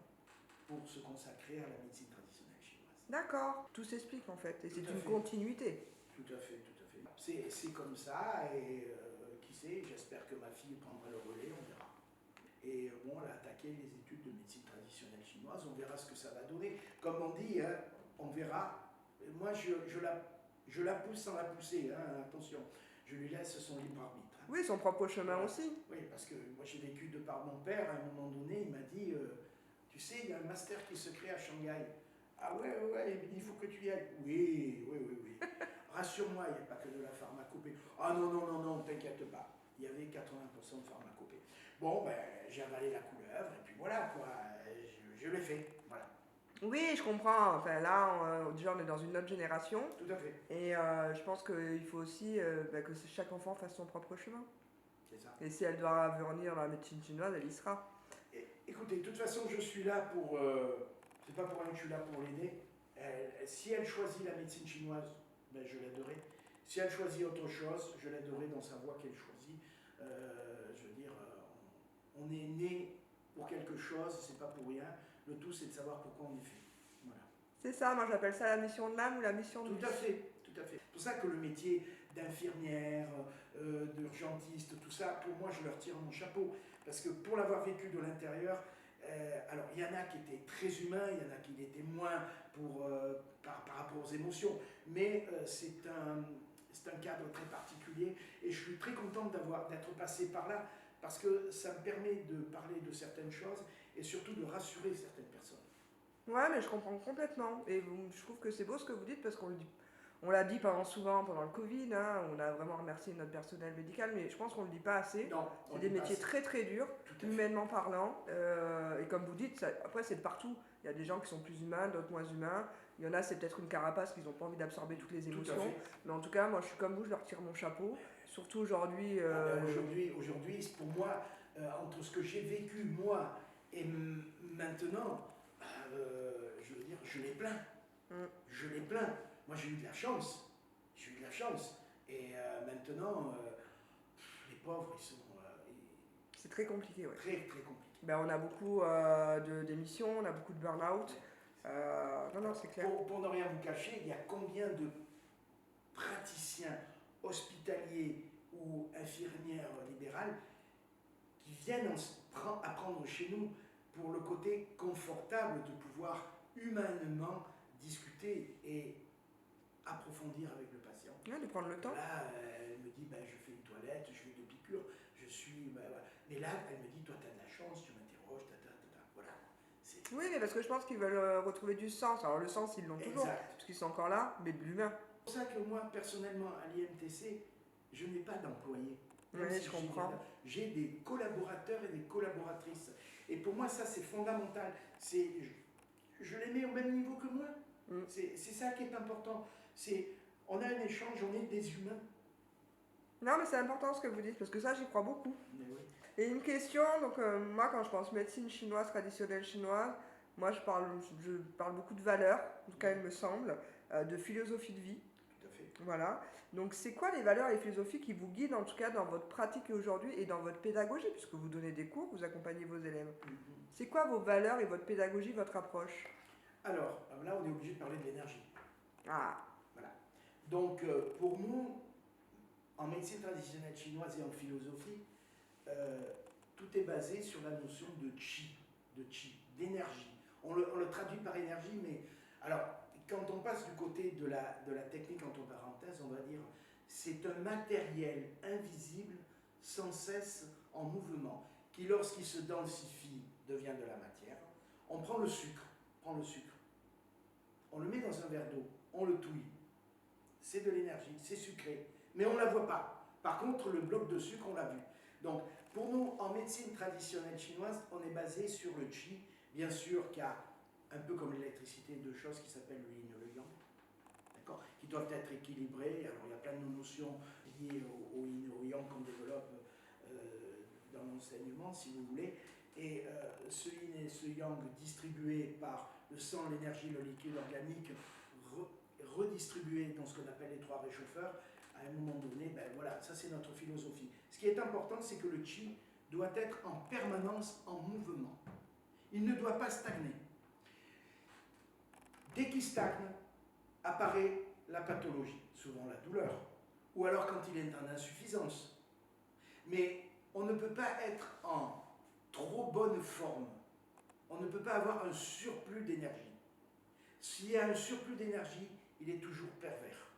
pour se consacrer à la médecine traditionnelle chinoise. D'accord. Tout s'explique en fait. Et Tout c'est à une fait. continuité. Tout à fait, tout à fait. C'est comme ça, et qui sait, j'espère que ma fille prendra le relais, on verra. Et bon, elle a attaqué les études de médecine traditionnelle chinoise, on verra ce que ça va donner. Comme on dit, hein, on verra. Moi, je la pousse sans la pousser, hein, attention. Je lui laisse son libre arbitre. Hein. Oui, son propre chemin Voilà. aussi. Oui, parce que moi j'ai vécu de par mon père, à un moment donné, il m'a dit, tu sais, il y a un master qui se crée à Shanghai. Ah ouais, il faut que tu y ailles. Oui. Rassure-moi, il n'y a pas que de la pharmacopée. Ah non, t'inquiète pas. Il y avait 80% de pharmacopée. Bon, ben, j'ai avalé la couleuvre, et puis voilà, quoi. Je l'ai fait, voilà. Oui, je comprends. Enfin, là, déjà, on est dans une autre génération. Tout à fait, Et je pense qu'il faut aussi que chaque enfant fasse son propre chemin. c'est ça. Et si elle doit venir dans la médecine chinoise, elle y sera. Écoutez, de toute façon, je suis là pour... c'est pas pour rien que je suis là pour l'aider. Si elle choisit la médecine chinoise, ben, je l'aiderai. Si elle choisit autre chose, je l'aiderai dans sa voie qu'elle choisit. Je veux dire, on est né pour quelque chose, c'est pas pour rien. Le tout, c'est de savoir pourquoi on est fait. Voilà. C'est ça, moi j'appelle ça la mission de l'âme ou la mission de Tout à fait, tout à fait. C'est pour ça que le métier d'infirmière, d'urgentiste, tout ça, pour moi, je leur tire mon chapeau. Parce que pour l'avoir vécu de l'intérieur, alors il y en a qui étaient très humains, il y en a qui l'étaient moins par rapport aux émotions, mais c'est un cadre très particulier et je suis très contente d'être passé par là parce que ça me permet de parler de certaines choses et surtout de rassurer certaines personnes. Ouais, mais je comprends complètement. Et je trouve que c'est beau ce que vous dites parce qu'on le dit. On l'a dit souvent pendant le Covid, hein, on a vraiment remercié notre personnel médical, mais je pense qu'on ne le dit pas assez. Non, c'est des métiers très très durs, humainement fait. parlant. Et comme vous dites, après c'est de partout. Il y a des gens qui sont plus humains, d'autres moins humains. Il y en a, c'est peut-être une carapace qu'ils n'ont pas envie d'absorber toutes les émotions. Mais en tout cas, moi je suis comme vous, je leur tire mon chapeau. Surtout aujourd'hui. Aujourd'hui, pour moi, entre ce que j'ai vécu moi et maintenant, je veux dire, je les plains. Je les plains. Moi, j'ai eu de la chance. Et maintenant, les pauvres, ils sont... c'est très compliqué, ouais. Très, très compliqué. Ben, on a beaucoup d'émissions, on a beaucoup de burn-out. Non, c'est clair. Pour ne rien vous cacher, il y a combien de praticiens hospitaliers ou infirmières libérales qui viennent apprendre chez nous pour le côté confortable de pouvoir humainement discuter et approfondir avec le patient. Ouais, de prendre le temps. Là, elle me dit, ben, je fais une toilette, je fais deux piqûres, je suis... Ben, voilà. Mais là, elle me dit, toi, tu as de la chance, tu m'interroges, voilà. Oui, mais parce que je pense qu'ils veulent retrouver du sens. Alors le sens, ils l'ont toujours, parce qu'ils sont encore là, mais de l'humain. C'est pour ça que moi, personnellement, à l'IMTC, je n'ai pas d'employés. Oui, je comprends. J'ai des collaborateurs et des collaboratrices. Et pour moi, ça, c'est fondamental. Je les mets au même niveau que moi. C'est ça qui est important. On a un échange, on est des humains. Non, mais c'est important ce que vous dites, parce que ça, j'y crois beaucoup. Mais oui. Et une question, donc moi, quand je pense médecine chinoise, traditionnelle chinoise, moi, je parle beaucoup de valeurs, en tout cas, il me semble, de philosophie de vie. Tout à fait. Voilà. Donc, c'est quoi les valeurs et philosophies qui vous guident, en tout cas, dans votre pratique aujourd'hui et dans votre pédagogie, puisque vous donnez des cours, vous accompagnez vos élèves. C'est quoi vos valeurs et votre pédagogie, votre approche? Alors, là, on est obligé de parler de l'énergie. Ah, Voilà. Donc, pour nous, en médecine traditionnelle chinoise et en philosophie, tout est basé sur la notion de chi, d'énergie. On le traduit par énergie, mais alors, quand on passe du côté de la technique entre parenthèses, on va dire c'est un matériel invisible sans cesse en mouvement qui, lorsqu'il se densifie, devient de la matière. On prend le sucre, on le met dans un verre d'eau, on le touille. C'est de l'énergie, c'est sucré, mais on ne la voit pas. Par contre, le bloc de sucre, on l'a vu. Donc, pour nous, en médecine traditionnelle chinoise, on est basé sur le qi. Bien sûr qu'il y a, un peu comme l'électricité, deux choses qui s'appellent le yin et le yang, d'accord, qui doivent être équilibrées. Alors, il y a plein de notions liées au yin et au yang qu'on développe dans l'enseignement, si vous voulez. Et ce yin et ce yang distribués par le sang, l'énergie, le liquide organique, redistribués dans ce qu'on appelle les trois réchauffeurs, à un moment donné, ben voilà, ça c'est notre philosophie. Ce qui est important, c'est que le qi doit être en permanence en mouvement. Il ne doit pas stagner. Dès qu'il stagne, apparaît la pathologie, souvent la douleur, ou alors quand il est en insuffisance. Mais on ne peut pas être en trop bonne forme. On ne peut pas avoir un surplus d'énergie. S'il y a un surplus d'énergie, il est toujours pervers.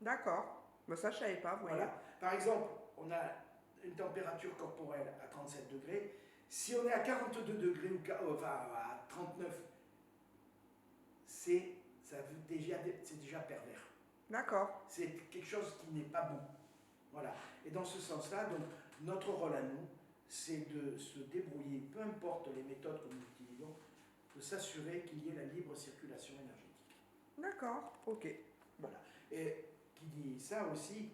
d'accord. Mais ça, je savais pas, vous voyez. Voilà. Par exemple, on a une température corporelle à 37 degrés. Si on est à 42 degrés, ou enfin à 39, c'est déjà pervers. D'accord. C'est quelque chose qui n'est pas bon. Voilà. Et dans ce sens-là, donc, notre rôle à nous, c'est de se débrouiller, peu importe les méthodes que nous utilisons, de s'assurer qu'il y ait la libre circulation énergétique. D'accord, ok. Voilà. Et qui dit ça aussi,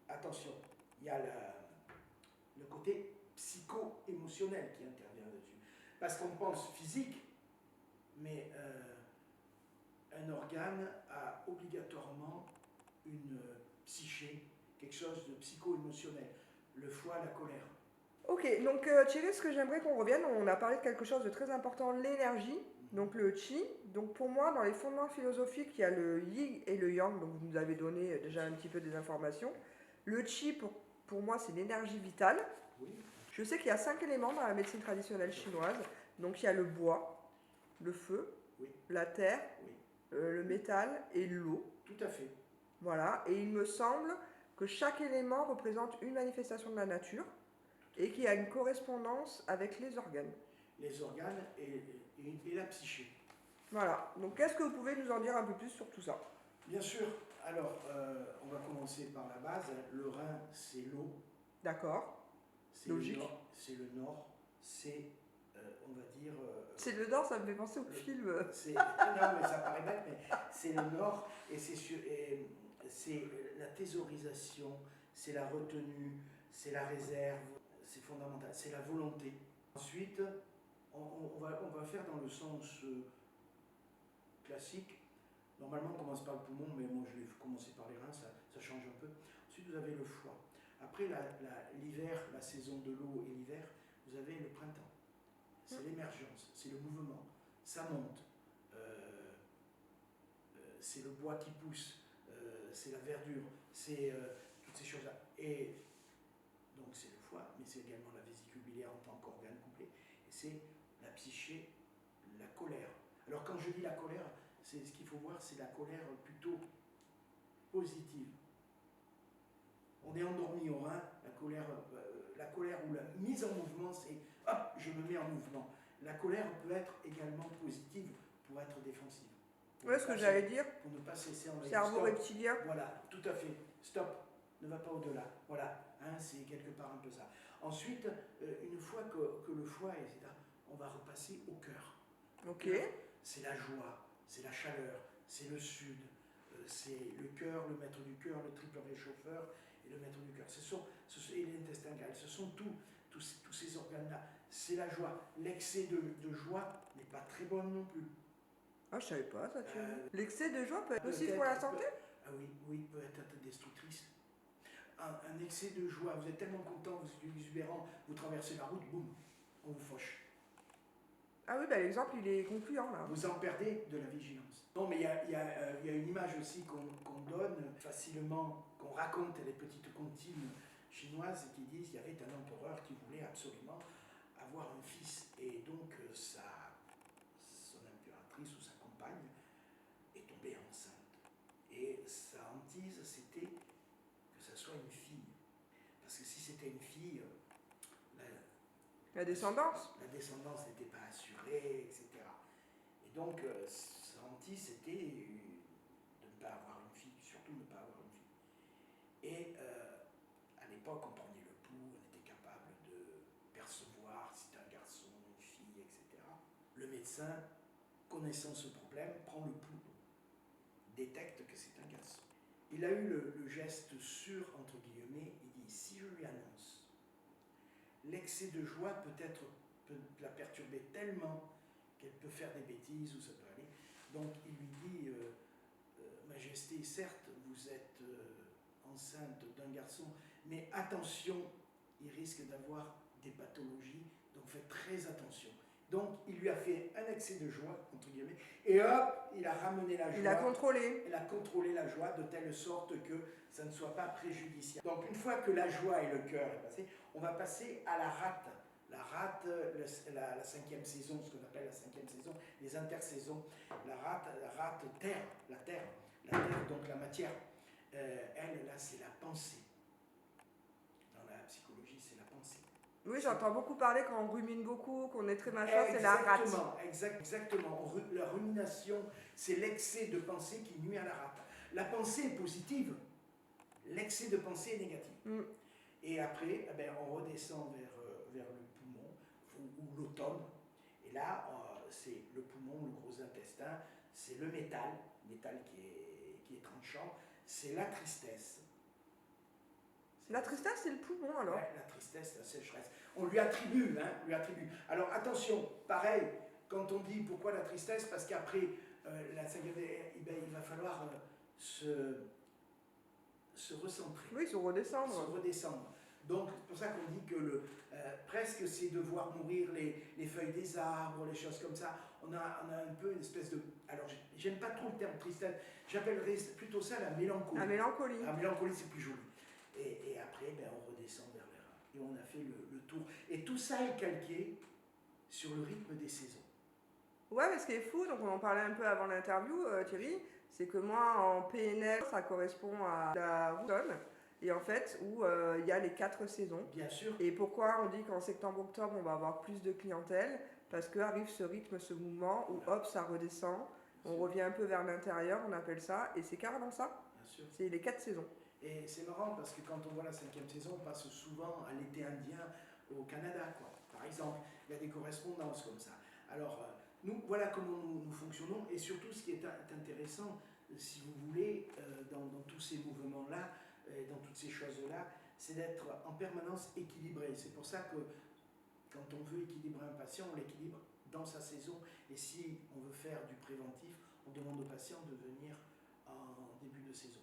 attention, il y a le côté psycho-émotionnel qui intervient là-dessus. Parce qu'on pense physique, mais un organe a obligatoirement une psyché, quelque chose de psycho-émotionnel. Le foie, la colère. Ok, donc Thierry, ce que j'aimerais qu'on revienne, on a parlé de quelque chose de très important, l'énergie, donc le chi. Donc pour moi, dans les fondements philosophiques, il y a le yin et le yang, donc vous nous avez donné déjà un petit peu des informations. Le chi, pour moi, c'est l'énergie vitale. Oui. Je sais qu'il y a 5 éléments dans la médecine traditionnelle chinoise. Donc il y a le bois, le feu, oui. la terre, oui. Le métal et l'eau. Tout à fait. Voilà, et il me semble que chaque élément représente une manifestation de la nature et qu'il y a une correspondance avec les organes. Les organes et la psyché. Voilà, donc qu'est-ce que vous pouvez nous en dire un peu plus sur tout ça? Bien sûr, alors on va commencer par la base. Le rein, c'est l'eau. D'accord. Logique. C'est le nord, c'est, on va dire... c'est le nord, ça me fait penser au film. Non, mais ça paraît bête, mais c'est le nord et c'est la thésaurisation, c'est la retenue, c'est la réserve, c'est fondamental, c'est la volonté. Ensuite, on va faire dans le sens classique. Normalement, on commence par le poumon, mais moi je vais commencer par les reins, ça change un peu. Ensuite, vous avez le foie. Après l'hiver, la saison de l'eau et l'hiver, vous avez le printemps. C'est l'émergence, c'est le mouvement, ça monte. C'est le bois qui pousse, c'est la verdure, c'est toutes ces choses-là. Et donc c'est le foie, mais c'est également la vésicule biliaire en tant qu'organe complet. Et c'est la psyché, la colère. Alors quand je dis la colère, c'est ce qu'il faut voir, c'est la colère plutôt positive. On est endormi au rein, la colère ou la mise en mouvement, c'est hop, je me mets en mouvement. La colère peut être également positive pour être défensive. Oui, ce que j'allais dire. Pour ne pas cesser en cerveau reptilien. Voilà, tout à fait. Stop, ne va pas au-delà. Voilà, hein, c'est quelque part un peu ça. Ensuite, une fois que le foie, etc., on va repasser au cœur. Ok. C'est la joie, c'est la chaleur, c'est le sud, c'est le cœur, le maître du cœur, le triple réchauffeur et le maître du cœur. Et l'intestin grêle, ce sont tous ces organes-là. C'est la joie. L'excès de joie n'est pas très bon non plus. Ah, je savais pas ça, tu L'excès de joie peut être nocif pour la santé? Ah oui, oui, peut être destructrice. Un excès de joie, vous êtes tellement content, vous êtes exubérant, vous traversez la route, boum, on vous fauche. Ah oui, bah, l'exemple, il est concluant, là. Vous en perdez de la vigilance. Non, mais il y a une image aussi qu'on donne facilement, qu'on raconte les petites comptines chinoises qui disent qu'il y avait un empereur qui voulait absolument avoir un fils. Et donc, son impératrice ou sa compagne est tombée enceinte. Et sa hantise, c'était que ça soit une fille. Parce que si c'était une fille, La descendance. la descendance n'était pas assurée, etc. Et donc, sa hantise, c'était de ne pas avoir une fille, surtout ne pas avoir une fille. Et à l'époque, on prenait le pouls, on était capable de percevoir si c'était un garçon, une fille, etc. Le médecin, connaissant ce problème, prend le pouls, détecte que c'est un garçon. Il a eu le geste sûr, entre guillemets, il dit, si je lui annonce, l'excès de joie peut la perturber tellement qu'elle peut faire des bêtises ou ça peut aller. Donc il lui dit, Majesté, certes, vous êtes enceinte d'un garçon, mais attention, il risque d'avoir des pathologies, donc faites très attention. Donc il lui a fait un excès de joie, entre guillemets, et hop, il a ramené la joie. Il a contrôlé. Il a contrôlé la joie de telle sorte que ça ne soit pas préjudiciable. Donc une fois que la joie et le cœur est passé, on va passer à la rate. La rate, la cinquième saison, ce qu'on appelle la cinquième saison, les intersaisons. La rate terre, la terre, donc la matière. Elle, là, c'est la pensée. Dans la psychologie, c'est la pensée. Oui, j'entends beaucoup parler quand on rumine beaucoup, qu'on est très machin, c'est la rate. Exactement. La rumination, c'est l'excès de pensée qui nuit à la rate. La pensée est positive, l'excès de pensée est négatif. Et après, eh ben, on redescend vers le poumon ou l'automne. Et là, c'est le poumon, le gros intestin, c'est le métal qui est tranchant, c'est la tristesse. La tristesse, c'est le poumon alors. Ouais, la tristesse, la sécheresse. On lui attribue, Alors attention, pareil, quand on dit pourquoi la tristesse, parce qu'après la saga, il va falloir se recentrer. Oui, se redescendre. Donc c'est pour ça qu'on dit que presque c'est de voir mourir les feuilles des arbres, les choses comme ça. On a un peu une espèce de... Alors j'aime pas trop le terme tristesse, j'appellerais plutôt ça la mélancolie. La mélancolie. La mélancolie, c'est plus joli. Et après, ben, on redescend vers les reins. Et on a fait le tour. Et tout ça est calqué sur le rythme des saisons. Ouais, mais ce qui est fou, donc on en parlait un peu avant l'interview, Thierry, c'est que moi, en PNL, ça correspond à la automne. Et en fait, où il y a les 4 saisons. Bien sûr. Et pourquoi on dit qu'en septembre-octobre, on va avoir plus de clientèle? Parce qu'arrive ce rythme, ce mouvement, où hop, ça redescend, on revient un peu vers l'intérieur, on appelle ça, et c'est carrément ça. Bien sûr. C'est les 4 saisons. Et c'est marrant parce que quand on voit la 5e saison, on passe souvent à l'été indien au Canada, quoi. Par exemple, il y a des correspondances comme ça. Alors, nous, voilà comment nous fonctionnons, et surtout ce qui est intéressant, si vous voulez, dans tous ces mouvements-là, dans toutes ces choses-là, c'est d'être en permanence équilibré. C'est pour ça que quand on veut équilibrer un patient, on l'équilibre dans sa saison, et si on veut faire du préventif, on demande au patient de venir en début de saison.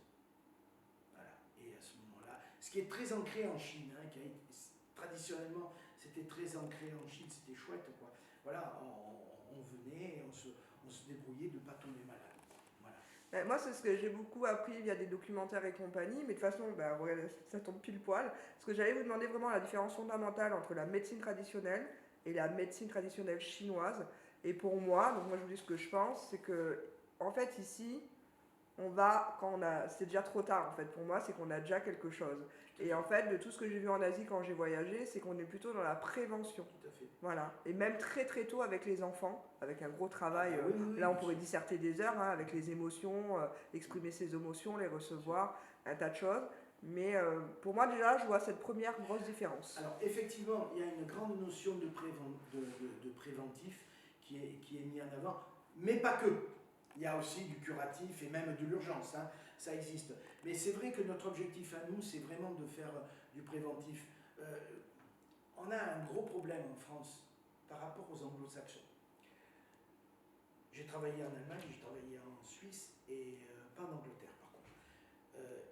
Voilà. Et à ce moment-là, ce qui est très ancré en Chine, traditionnellement, c'était très ancré en Chine, c'était chouette, quoi. Voilà, on venait, on se débrouillait de ne pas tomber malade. Voilà. Moi, c'est ce que j'ai beaucoup appris via des documentaires et compagnie, mais de toute façon, ouais, ça tombe pile poil. Parce que j'allais vous demander vraiment la différence fondamentale entre la médecine traditionnelle et la médecine traditionnelle chinoise. Et pour moi, donc moi je vous dis ce que je pense, c'est que, en fait, ici, on va, c'est déjà trop tard en fait, pour moi, c'est qu'on a déjà quelque chose. Et en fait, de tout ce que j'ai vu en Asie quand j'ai voyagé, c'est qu'on est plutôt dans la prévention. Tout à fait. Voilà. Et même très très tôt avec les enfants, avec un gros travail. Oui, là, on pourrait disserter des heures avec les émotions, exprimer ses émotions, les recevoir, un tas de choses. Mais pour moi, déjà, je vois cette première grosse différence. Alors, effectivement, il y a une grande notion de préventif qui est mis en avant, mais pas que. Il y a aussi du curatif et même de l'urgence, ça existe. Mais c'est vrai que notre objectif à nous, c'est vraiment de faire du préventif. On a un gros problème en France par rapport aux anglo-saxons. J'ai travaillé en Allemagne, j'ai travaillé en Suisse, et pas en Angleterre par contre.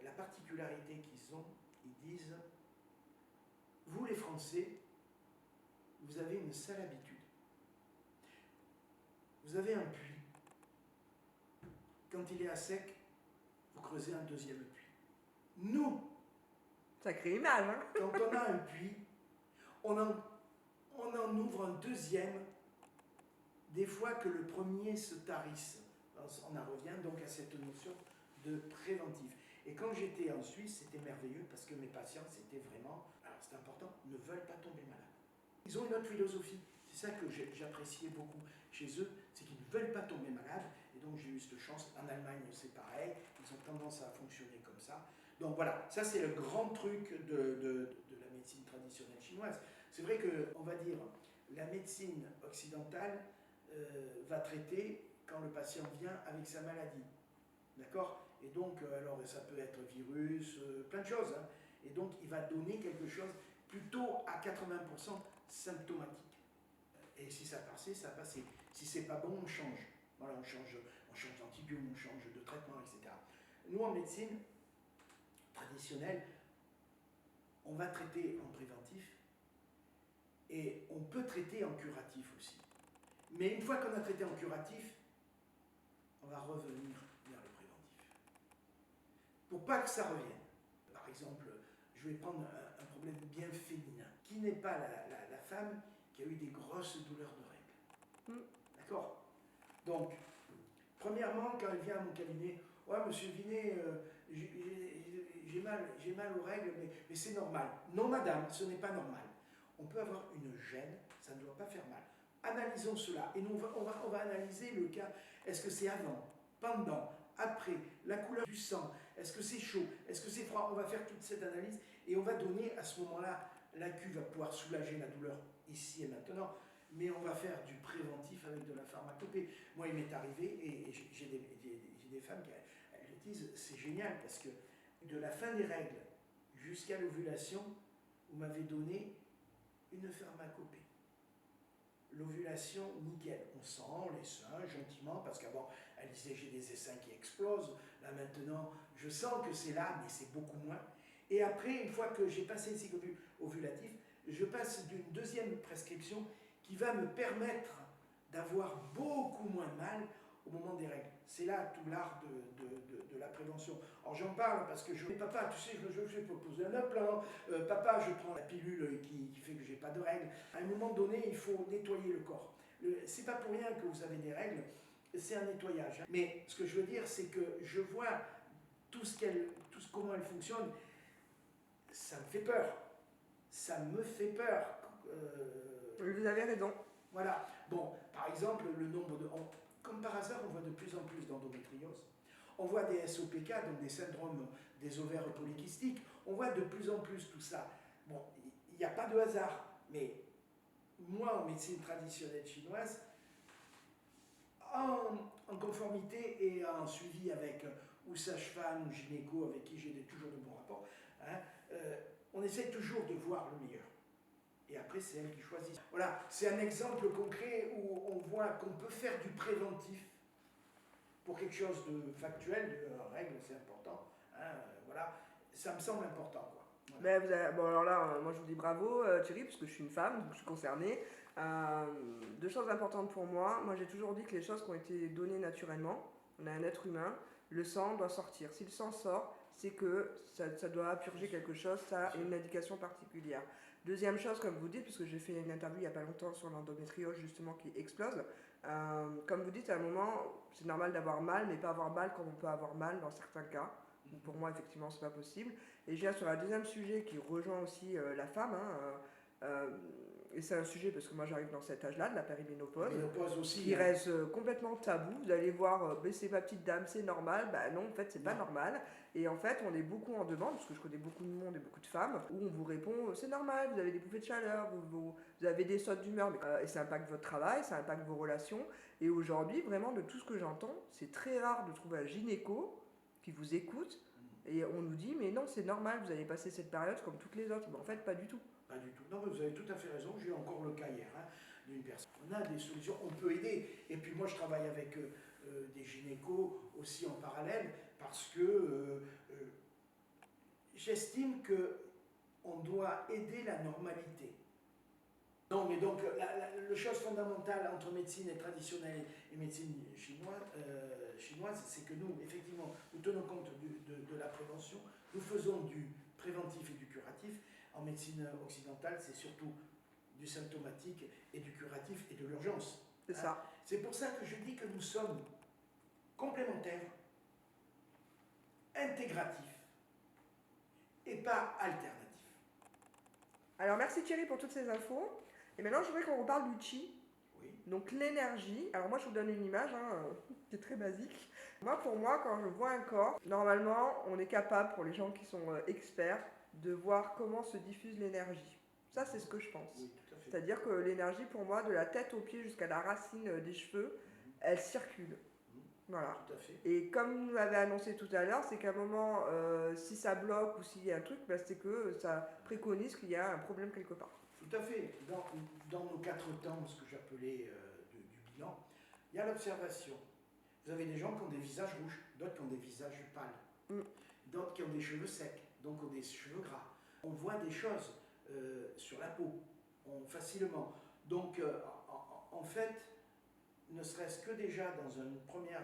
la particularité qu'ils ont, ils disent, vous les Français, vous avez une sale habitude. Vous avez un puits. Quand il est à sec, vous creusez un deuxième puits. Nous, Sacrée image, hein. quand on a un puits, on en ouvre un deuxième, des fois que le premier se tarisse. On en revient donc à cette notion de préventif. Et quand j'étais en Suisse, c'était merveilleux parce que mes patients, c'était vraiment, alors c'est important, ne veulent pas tomber malades. Ils ont une autre philosophie. C'est ça que j'appréciais beaucoup chez eux, c'est qu'ils ne veulent pas tomber malades. Et donc j'ai eu cette chance. En Allemagne, c'est pareil. Ils ont tendance à fonctionner comme ça. Donc voilà, ça c'est le grand truc de la médecine traditionnelle chinoise. C'est vrai qu'on va dire, la médecine occidentale va traiter quand le patient vient avec sa maladie. D'accord? Et donc, alors ça peut être virus, plein de choses. Hein. Et donc, il va donner quelque chose plutôt à 80% symptomatique. Et si ça passait, ça passait. Si c'est pas bon, on change. Voilà, on change d'antibiotiques, on change de traitement, etc. Nous, en médecine traditionnelle, on va traiter en préventif et on peut traiter en curatif aussi. Mais une fois qu'on a traité en curatif, on va revenir vers le préventif. Pour pas que ça revienne. Par exemple, je vais prendre un problème bien féminin. Qui n'est pas la femme qui a eu des grosses douleurs de règles? D'accord? Donc, premièrement, quand elle vient à mon cabinet, ouais, monsieur Vinet, j'ai mal aux règles, mais c'est normal. Non, madame, ce n'est pas normal. On peut avoir une gêne, ça ne doit pas faire mal. Analysons cela. Et nous, on va analyser le cas. Est-ce que c'est avant, pendant, après, la couleur du sang, est-ce que c'est chaud, est-ce que c'est froid? On va faire toute cette analyse et on va donner à ce moment-là, l'AQ va pouvoir soulager la douleur ici et maintenant, mais on va faire du préventif avec de la pharmacopée. Moi, il m'est arrivé, et j'ai des femmes qui elles disent, c'est génial parce que de la fin des règles jusqu'à l'ovulation, vous m'avez donné une pharmacopée. L'ovulation, nickel. On sent les seins gentiment, parce qu'avant, elle disait j'ai des essaims qui explosent. Là maintenant, je sens que c'est là, mais c'est beaucoup moins. Et après, une fois que j'ai passé le cycle ovulatif, je passe d'une deuxième prescription qui va me permettre d'avoir beaucoup moins mal au moment des règles. C'est là tout l'art de la prévention. Alors j'en parle parce que je dis, papa, tu sais, je vais proposer un implant, papa, je prends la pilule qui fait que j'ai pas de règles. À un moment donné, il faut nettoyer le corps. C'est pas pour rien que vous avez des règles, c'est un nettoyage. Mais ce que je veux dire, c'est que je vois comment elle fonctionne, ça me fait peur. Ça me fait peur. Vous avez raison. Voilà. Bon, par exemple, le nombre de... Comme par hasard, on voit de plus en plus d'endométriose. On voit des SOPK, donc des syndromes des ovaires polykystiques. On voit de plus en plus tout ça. Bon, il n'y a pas de hasard, mais moi, en médecine traditionnelle chinoise, en conformité et en suivi avec ou sage-femme ou gynéco, avec qui j'ai toujours de bons rapports, hein, on essaie toujours de voir le meilleur. Et après, c'est elle qui choisit. Voilà, c'est un exemple concret où on voit qu'on peut faire du préventif pour quelque chose de factuel, de règle, c'est important. Hein, voilà, ça me semble important, quoi. Voilà. Ben, bon, alors là, moi je vous dis bravo Thierry, parce que je suis une femme, donc je suis concernée. Deux choses importantes pour moi. Moi j'ai toujours dit que les choses qui ont été données naturellement, on a un être humain, le sang doit sortir. Si le sang sort, c'est que ça doit purger quelque chose, ça a une indication particulière. Deuxième chose, comme vous dites, puisque j'ai fait une interview il n'y a pas longtemps sur l'endométriose justement qui explose, comme vous dites, à un moment, c'est normal d'avoir mal, mais pas avoir mal comme on peut avoir mal dans certains cas. Donc pour moi, effectivement, c'est pas possible. Et je viens sur un deuxième sujet qui rejoint aussi la femme. Et c'est un sujet parce que moi j'arrive dans cet âge-là, de la périménopause, aussi, qui hein. reste complètement tabou. Vous allez voir, c'est ma petite dame, c'est normal. Bah non, en fait, c'est pas normal. Et en fait, on est beaucoup en demande, parce que je connais beaucoup de monde et beaucoup de femmes, où on vous répond c'est normal, vous avez des bouffées de chaleur, vous avez des sautes d'humeur, et ça impacte votre travail, ça impacte vos relations. Et aujourd'hui, vraiment, de tout ce que j'entends, c'est très rare de trouver un gynéco qui vous écoute. Et on nous dit, mais non, c'est normal, vous allez passer cette période comme toutes les autres. Mais en fait, pas du tout. Pas du tout. Non, mais vous avez tout à fait raison. J'ai eu encore le cas hier d'une personne. On a des solutions, on peut aider. Et puis moi, je travaille avec des gynécos aussi en parallèle, parce que j'estime qu'on doit aider la normalité. Non, mais donc, la chose fondamentale entre médecine traditionnelle et médecine chinoise, c'est que nous, effectivement, nous tenons compte de la prévention, nous faisons du préventif et du curatif. En médecine occidentale, c'est surtout du symptomatique et du curatif et de l'urgence. C'est ça. C'est pour ça que je dis que nous sommes complémentaires, intégratifs et pas alternatifs. Alors merci Thierry pour toutes ces infos. Et maintenant je voudrais qu'on reparle du qi. Oui. Donc l'énergie. Alors moi je vous donne une image qui est très basique. Pour moi, quand je vois un corps, normalement on est capable, pour les gens qui sont experts, de voir comment se diffuse l'énergie. Ça c'est ce que je pense. Oui, tout à fait. C'est-à-dire que l'énergie pour moi, de la tête aux pieds jusqu'à la racine des cheveux, elle circule. Voilà. Tout à fait. Et comme vous l'avez annoncé tout à l'heure, c'est qu'à un moment, si ça bloque ou s'il y a un truc, c'est que ça préconise qu'il y a un problème quelque part. Tout à fait. Dans nos 4 temps, ce que j'appelais du bilan, il y a l'observation. Vous avez des gens qui ont des visages rouges, d'autres qui ont des visages pâles, d'autres qui ont des cheveux secs, donc qui ont des cheveux gras. On voit des choses sur la peau, facilement. Donc, en fait, ne serait-ce que déjà dans une première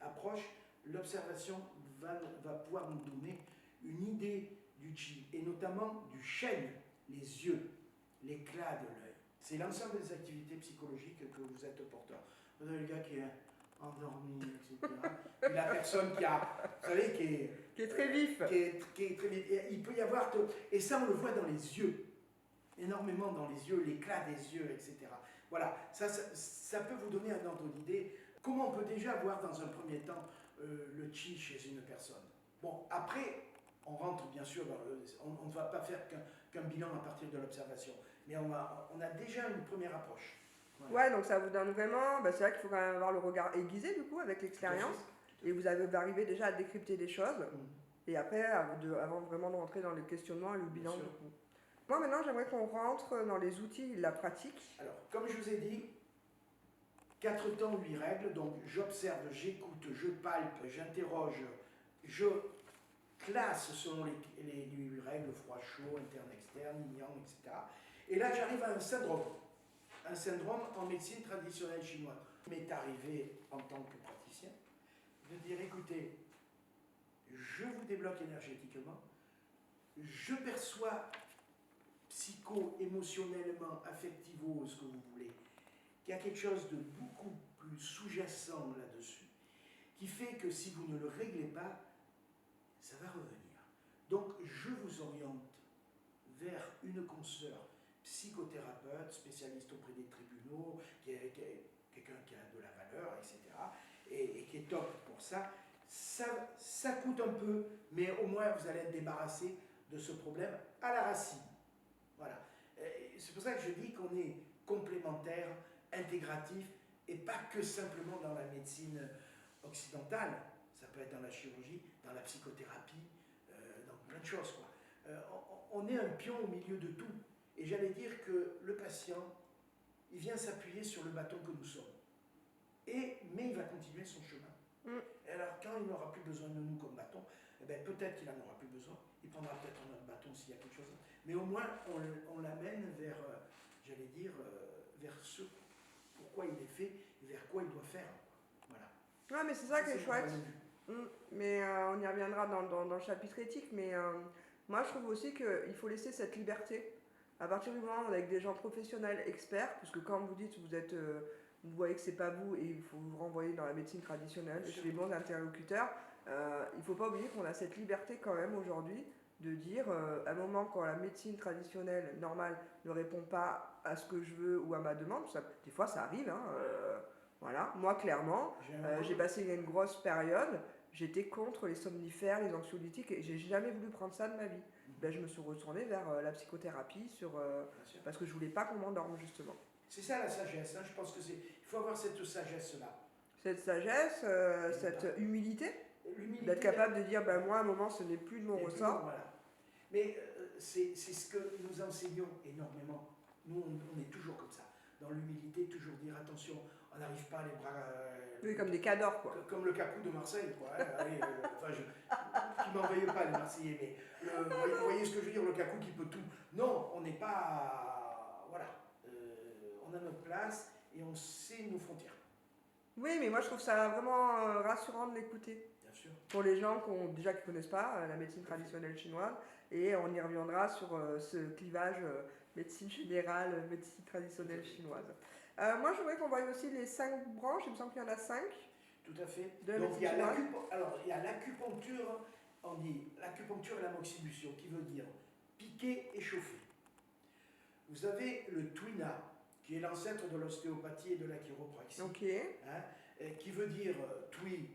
approche, l'observation va pouvoir nous donner une idée du qi, et notamment du chêne, les yeux, l'éclat de l'œil. C'est l'ensemble des activités psychologiques que vous êtes porteur. Vous avez le gars qui est endormi, etc. Puis la personne qui a, vous savez, qui est très vif. Qui est très vif. Et il peut y avoir, et ça on le voit dans les yeux, énormément dans les yeux, l'éclat des yeux, etc. Voilà, ça peut vous donner un ordre d'idée. Comment on peut déjà voir dans un premier temps le qi chez une personne. Bon, après, on rentre bien sûr dans on ne va pas faire qu'un bilan à partir de l'observation, mais on a déjà une première approche. Voilà. Ouais, donc ça vous donne vraiment, c'est vrai qu'il faut quand même avoir le regard aiguisé du coup avec l'expérience, et vous arrivez déjà à décrypter des choses, et après, avant vraiment de rentrer dans le questionnement et le bilan du coup. Moi maintenant, j'aimerais qu'on rentre dans les outils, la pratique. Alors, comme je vous ai dit, 4 temps, 8 règles, donc j'observe, j'écoute, je palpe, j'interroge, je classe selon les 8 règles, froid, chaud, interne, externe, yin-yang, etc. Et là, j'arrive à un syndrome. Un syndrome en médecine traditionnelle chinoise. Il m'est arrivé, en tant que praticien, de dire, écoutez, je vous débloque énergétiquement, je perçois psycho-émotionnellement, affectivo, ce que vous voulez, qu'il y a quelque chose de beaucoup plus sous-jacent là-dessus, qui fait que si vous ne le réglez pas, ça va revenir. Donc, je vous oriente vers une consoeur psychothérapeute, spécialiste auprès des tribunaux, quelqu'un qui a de la valeur, etc., et qui est top pour ça. Ça coûte un peu, mais au moins vous allez être débarrassé de ce problème à la racine. Voilà. C'est pour ça que je dis qu'on est complémentaire, intégratif, et pas que simplement dans la médecine occidentale. Ça peut être dans la chirurgie, dans la psychothérapie, dans plein de choses, quoi. On est un pion au milieu de tout. Et j'allais dire que le patient, il vient s'appuyer sur le bâton que nous sommes. Mais il va continuer son chemin. Et alors, quand il n'aura plus besoin de nous comme bâton, peut-être qu'il n'en aura plus besoin. Il prendra peut-être un autre bâton s'il y a quelque chose. Mais au moins, on l'amène vers, j'allais dire, vers ce pourquoi il est fait et vers quoi il doit faire. Voilà. Ouais, mais c'est ça qui est chouette. Mais on y reviendra dans le chapitre éthique. Mais moi, je trouve aussi qu'il faut laisser cette liberté. À partir du moment où on est avec des gens professionnels, experts, puisque quand vous dites vous voyez que c'est pas vous et il faut vous renvoyer dans la médecine traditionnelle, chez les bons interlocuteurs, il ne faut pas oublier qu'on a cette liberté quand même aujourd'hui de dire, à un moment quand la médecine traditionnelle normale ne répond pas à ce que je veux ou à ma demande, des fois ça arrive, voilà. Moi clairement, j'ai passé une grosse période, j'étais contre les somnifères, les anxiolytiques, et j'ai jamais voulu prendre ça de ma vie. Je me suis retournée vers la psychothérapie parce que je voulais pas qu'on m'endorme justement. C'est ça la sagesse, je pense qu'il faut avoir cette sagesse-là. Cette sagesse, cette humilité, d'être capable de dire, moi à un moment ce n'est plus de mon ressort. Voilà. Mais c'est ce que nous enseignons énormément. Nous on est toujours comme ça, dans l'humilité, toujours dire attention, on n'arrive pas les bras... Oui, comme des cadors, quoi. Comme le Cacou de Marseille, quoi. Hein. Allez, qui m'en veuillent pas, les Marseillais, mais vous voyez ce que je veux dire, le Cacou qui peut tout. Non, on n'est pas... Voilà. On a notre place et on sait nos frontières. Oui, mais moi je trouve ça vraiment rassurant de l'écouter. Bien sûr. Pour les gens qui ne connaissent pas la médecine traditionnelle chinoise, et on y reviendra sur ce clivage médecine générale, médecine traditionnelle chinoise. Moi je voudrais qu'on voie aussi les 5 branches, il me semble qu'il y en a 5. Tout à fait. De la Donc médecine chinoise. il y a l'acupuncture, on dit l'acupuncture et la moxibution, qui veut dire piquer et chauffer. Vous avez le tuina, qui est l'ancêtre de l'ostéopathie et de la chiropraxie, hein, qui veut dire tui,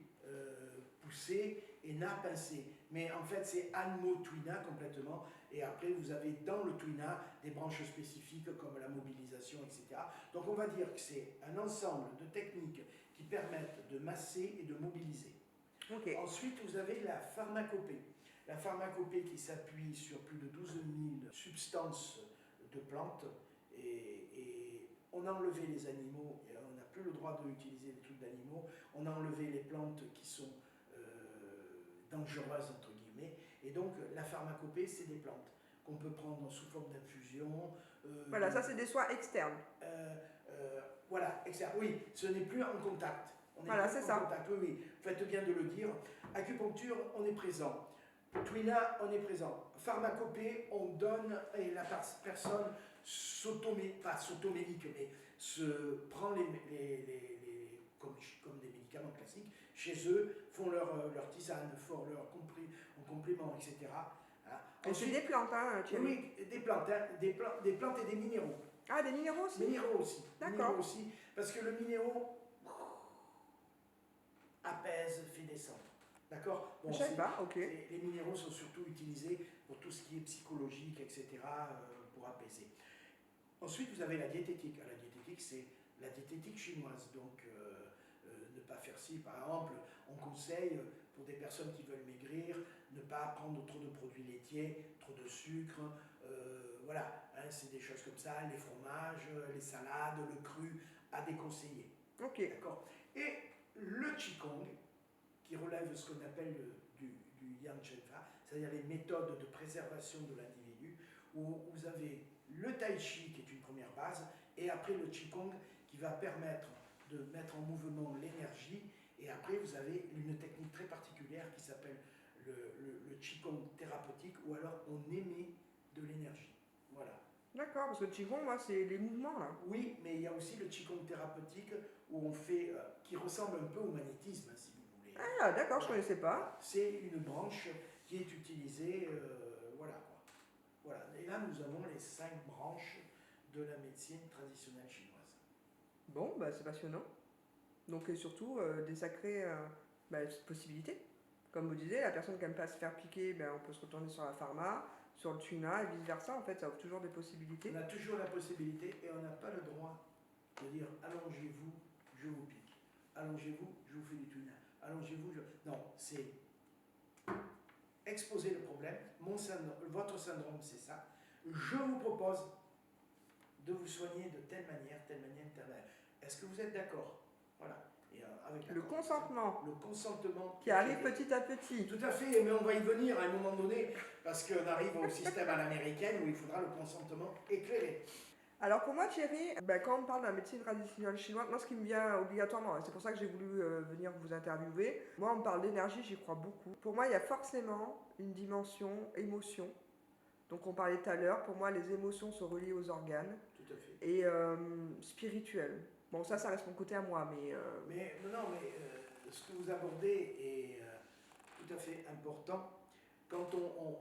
pousser, et na, pincer. Mais en fait, c'est anmo tuina complètement. Et après, vous avez dans le tuina des branches spécifiques comme la mobilisation, etc. Donc on va dire que c'est un ensemble de techniques qui permettent de masser et de mobiliser. Okay. Ensuite, vous avez la pharmacopée. La pharmacopée qui s'appuie sur plus de 12 000 substances de plantes, et on a enlevé les animaux, et on n'a plus le droit d'utiliser des trucs d'animaux, on a enlevé les plantes qui sont dangereuses, entre guillemets, et donc la pharmacopée, c'est des plantes qu'on peut prendre sous forme d'infusion. Voilà, ça c'est des soins externes. Voilà, externe. Oui, ce n'est plus en contact. Voilà, c'est ça. Contact. Oui, oui, faites bien de le dire. Acupuncture, on est présent. Tuina, on est présent. Pharmacopée, on donne et la personne pas s'automédique, mais se prend comme des médicaments classiques chez eux, font leur tisane, font leur complément, etc. Hein. Et c'est des plantes, hein, Thierry. Oui, des plantes, hein, des plantes et des minéraux. Ah, des minéraux aussi. Minéraux aussi. D'accord. Minéraux aussi, parce que le minéraux apaise, fait descendre. D'accord. Bon, je sais pas, ok. Les minéraux sont surtout utilisés pour tout ce qui est psychologique, etc., pour apaiser. Ensuite, vous avez la diététique. La diététique, c'est la diététique chinoise. Donc, ne pas faire ci. Par exemple, on conseille, pour des personnes qui veulent maigrir, ne pas prendre trop de produits laitiers, trop de sucre. Voilà, hein, c'est des choses comme ça. Les fromages, les salades, le cru, à déconseiller. Ok. D'accord. Et le Qigong, qui relève ce qu'on appelle du Yang Chen Fa, c'est-à-dire les méthodes de préservation de l'individu, où vous avez le Tai Chi qui est une première base, et après le Qigong qui va permettre de mettre en mouvement l'énergie, et après vous avez une technique très particulière qui s'appelle le Qigong thérapeutique, ou alors on émet de l'énergie. Voilà. D'accord, parce que le Qigong, moi, c'est les mouvements, là. Oui, mais il y a aussi le Qigong thérapeutique, où on fait, qui ressemble un peu au magnétisme, si vous voulez. Ah, d'accord, je ne connaissais pas. C'est une branche qui est utilisée, voilà. Et là, nous avons les 5 branches de la médecine traditionnelle chinoise. Bon, bah, c'est passionnant. Donc, et surtout, des sacrées possibilités. Comme vous disiez, la personne qui n'aime pas se faire piquer, ben, on peut se retourner sur la pharma, sur le tuna et vice-versa. En fait, ça offre toujours des possibilités. On a toujours la possibilité et on n'a pas le droit de dire allongez-vous, je vous pique. Allongez-vous, je vous fais du tuna. Allongez-vous, je... Non, c'est exposer le problème. Votre syndrome, c'est ça. Je vous propose de vous soigner de telle manière, telle manière, telle manière. Est-ce que vous êtes d'accord? Voilà. Et avec le consentement. Le consentement. Qui arrive petit à petit. Tout à fait, mais on va y venir à un moment donné, parce qu'on arrive au système à l'américaine où il faudra le consentement éclairé. Alors pour moi, Thierry, quand on parle de la médecine traditionnelle chinoise, moi ce qui me vient obligatoirement, c'est pour ça que j'ai voulu venir vous interviewer, moi on me parle d'énergie, j'y crois beaucoup. Pour moi, il y a forcément une dimension émotion. Donc on parlait tout à l'heure, pour moi les émotions sont reliées aux organes. Tout à fait. Et spirituelles. Bon, ça reste mon côté à moi, mais... Mais ce que vous abordez est tout à fait important. Quand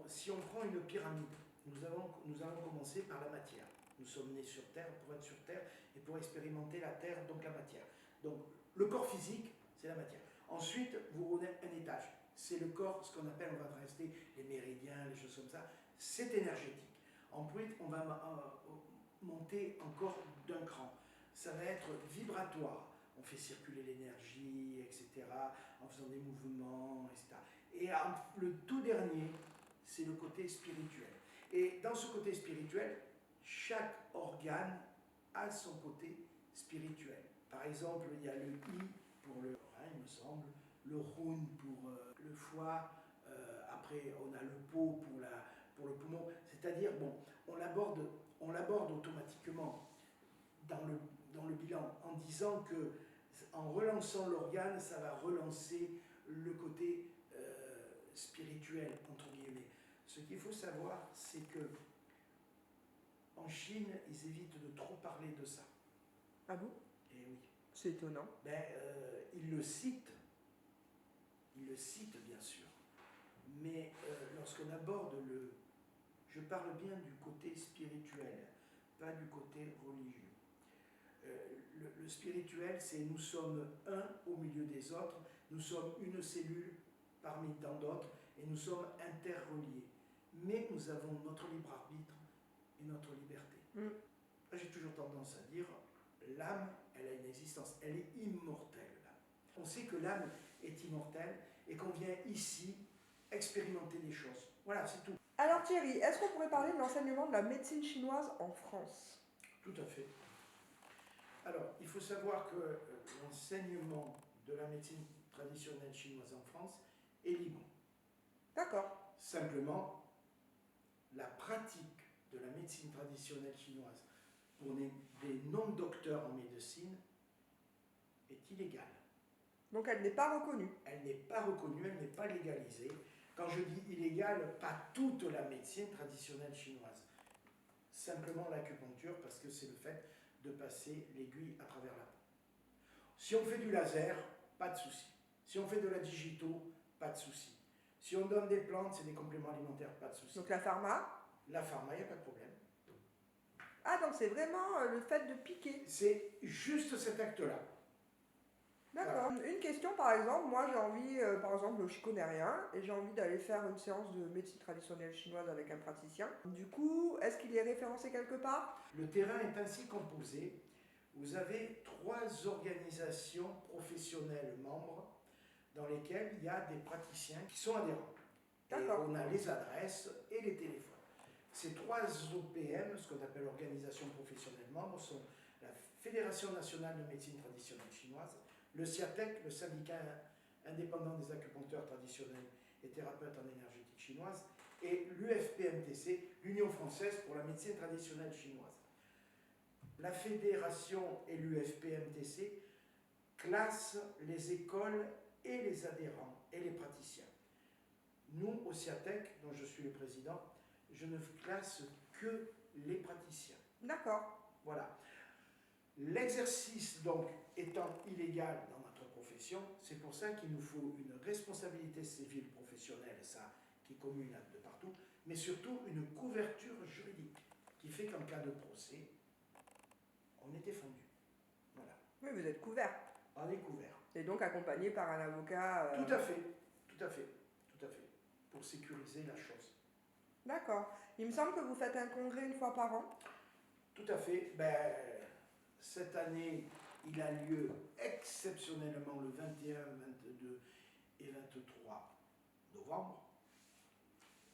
si on prend une pyramide, nous allons commencer par la matière. Nous sommes nés sur Terre pour être sur Terre et pour expérimenter la Terre, donc la matière. Donc le corps physique, c'est la matière. Ensuite, vous avez un étage. C'est le corps, ce qu'on appelle, on va rester les méridiens, les choses comme ça. C'est énergétique. Ensuite, on va monter encore d'un cran. Ça va être vibratoire. On fait circuler l'énergie, etc., en faisant des mouvements, etc. Et le tout dernier, c'est le côté spirituel. Et dans ce côté spirituel, chaque organe a son côté spirituel. Par exemple, il y a le I pour le rein, il me semble, le Rhône pour le foie, après on a le pot pour le poumon. C'est-à-dire, bon, on l'aborde automatiquement dans le bilan en disant que en relançant l'organe, ça va relancer le côté spirituel, entre guillemets. Ce qu'il faut savoir, c'est que en Chine, ils évitent de trop parler de ça. Ah bon? Et oui. C'est étonnant. Ils le citent bien sûr, mais lorsqu'on aborde je parle bien du côté spirituel, pas du côté religieux. Le spirituel, c'est nous sommes un au milieu des autres, nous sommes une cellule parmi tant d'autres, et nous sommes interreliés. Mais nous avons notre libre arbitre et notre liberté. J'ai toujours tendance à dire, l'âme, elle a une existence, elle est immortelle. On sait que l'âme est immortelle et qu'on vient ici expérimenter des choses. Voilà, c'est tout. Alors Thierry, est-ce qu'on pourrait parler de l'enseignement de la médecine chinoise en France? Tout à fait. Alors, il faut savoir que l'enseignement de la médecine traditionnelle chinoise en France est libre. D'accord. Simplement, la pratique de la médecine traditionnelle chinoise pour des non-docteurs en médecine est illégale. Donc elle n'est pas reconnue. Elle n'est pas reconnue, elle n'est pas légalisée. Quand je dis illégale, pas toute la médecine traditionnelle chinoise. Simplement l'acupuncture, parce que c'est le fait de passer l'aiguille à travers la peau. Si on fait du laser, pas de souci. Si on fait de la digito, pas de souci. Si on donne des plantes, c'est des compléments alimentaires, pas de souci. Donc la pharma? La pharma, il n'y a pas de problème. Ah, donc c'est vraiment le fait de piquer. C'est juste cet acte-là. D'accord. Voilà. Une question par exemple, moi j'ai envie, par exemple je connais rien, et j'ai envie d'aller faire une séance de médecine traditionnelle chinoise avec un praticien. Du coup, est-ce qu'il est référencé quelque part? Le terrain est ainsi composé. Vous avez 3 organisations professionnelles membres dans lesquelles il y a des praticiens qui sont adhérents. D'accord. Et on a les adresses et les téléphones. Ces 3 OPM, ce qu'on appelle organisations professionnelles membres, sont la Fédération nationale de médecine traditionnelle chinoise, le SIATEC, le syndicat indépendant des acupuncteurs traditionnels et thérapeutes en énergétique chinoise, et l'UFPMTC, l'Union française pour la médecine traditionnelle chinoise. La fédération et l'UFPMTC classent les écoles et les adhérents et les praticiens. Nous, au SIATEC, dont je suis le président, je ne classe que les praticiens. D'accord. Voilà. L'exercice, donc, étant illégal dans notre profession, c'est pour ça qu'il nous faut une responsabilité civile professionnelle, ça, qui est commune de partout, mais surtout une couverture juridique, qui fait qu'en cas de procès, on est défendu. Voilà. Oui, vous êtes couvert. On est couvert. Et donc accompagné par un avocat. Tout à fait, tout à fait, tout à fait, pour sécuriser la chose. D'accord. Il me semble que vous faites un congrès une fois par an. Tout à fait. Cette année, il a lieu exceptionnellement le 21, 22 et 23 novembre.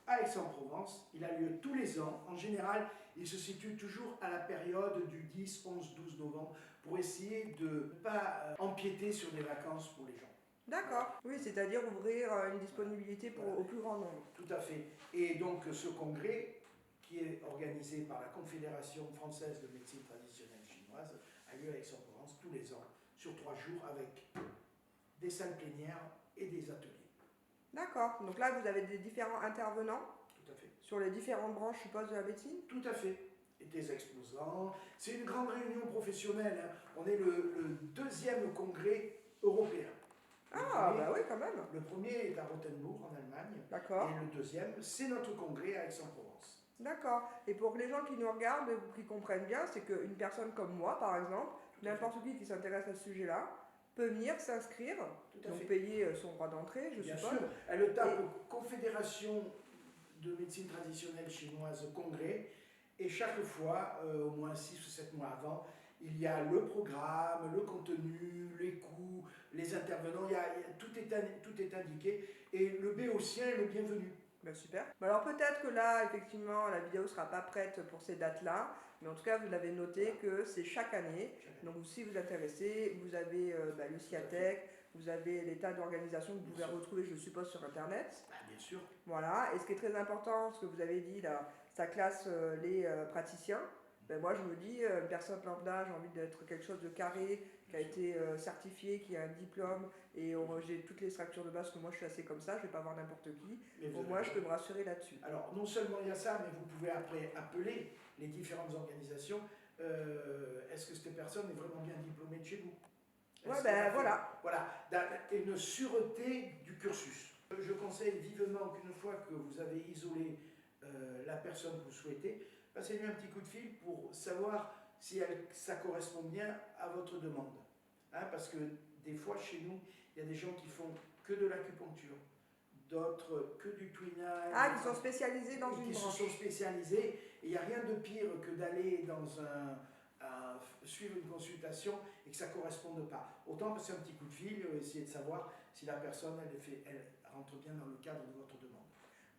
À Aix-en-Provence, il a lieu tous les ans. En général, il se situe toujours à la période du 10, 11, 12 novembre pour essayer de ne pas empiéter sur des vacances pour les gens. D'accord. Oui, c'est-à-dire ouvrir une disponibilité au plus grand nombre. Tout à fait. Et donc ce congrès, qui est organisé par la Confédération française de médecine traditionnelle chinoise, a lieu à Aix-en-Provence tous les ans, sur 3 jours, avec des salles plénières et des ateliers. D'accord. Donc là, vous avez des différents intervenants. Tout à fait. Sur les différentes branches, je suppose, de la médecine. Tout à fait. Et des exposants. C'est une grande réunion professionnelle. Hein. On est le 2e congrès européen. Ah, bah oui, quand même. Le premier est à Rothenburg, en Allemagne. D'accord. Et le 2e, c'est notre congrès à Aix-en-Provence. D'accord. Et pour les gens qui nous regardent et qui comprennent bien, c'est qu'une personne comme moi, par exemple, n'importe qui s'intéresse à ce sujet-là, peut venir s'inscrire, donc payer son droit d'entrée, je suppose. Bien sûr. Elle tape Confédération de médecine traditionnelle chinoise congrès, et chaque fois, au moins 6 ou 7 mois avant, il y a le programme, le contenu, les coûts, les intervenants, tout est indiqué, et le béotien est le bienvenu. Ben super. Alors peut-être que là, effectivement, la vidéo ne sera pas prête pour ces dates-là, Mais en tout cas, vous l'avez noté que c'est chaque année. Donc si vous êtes intéressé, vous avez le Sciatec, vous avez les tas d'organisations que vous pouvez retrouver, je suppose, sur Internet. Bien sûr. Voilà. Et ce qui est très important, ce que vous avez dit là, ça classe les praticiens. Moi, je me dis, une personne lambda, j'ai envie d'être quelque chose de carré, qui a été certifié, qui a un diplôme, et j'ai toutes les structures de base, que moi je suis assez comme ça, je ne vais pas voir n'importe qui. Au moins, je peux me rassurer là-dessus. Alors, non seulement il y a ça, mais vous pouvez après appeler les différentes organisations. Est-ce que cette personne est vraiment bien diplômée de chez vous? Ouais, voilà. Voilà, une sûreté du cursus. Je conseille vivement qu'une fois que vous avez isolé la personne que vous souhaitez, passez-lui un petit coup de fil pour savoir si ça correspond bien à votre demande. Hein, parce que des fois, chez nous, il y a des gens qui font que de l'acupuncture, d'autres que du twinage. Ah, qui sont spécialisés dans une branche. Qui se sont spécialisés. Et il n'y a rien de pire que d'aller dans suivre une consultation et que ça ne corresponde pas. Autant passer un petit coup de fil, essayer de savoir si la personne elle rentre bien dans le cadre de votre demande.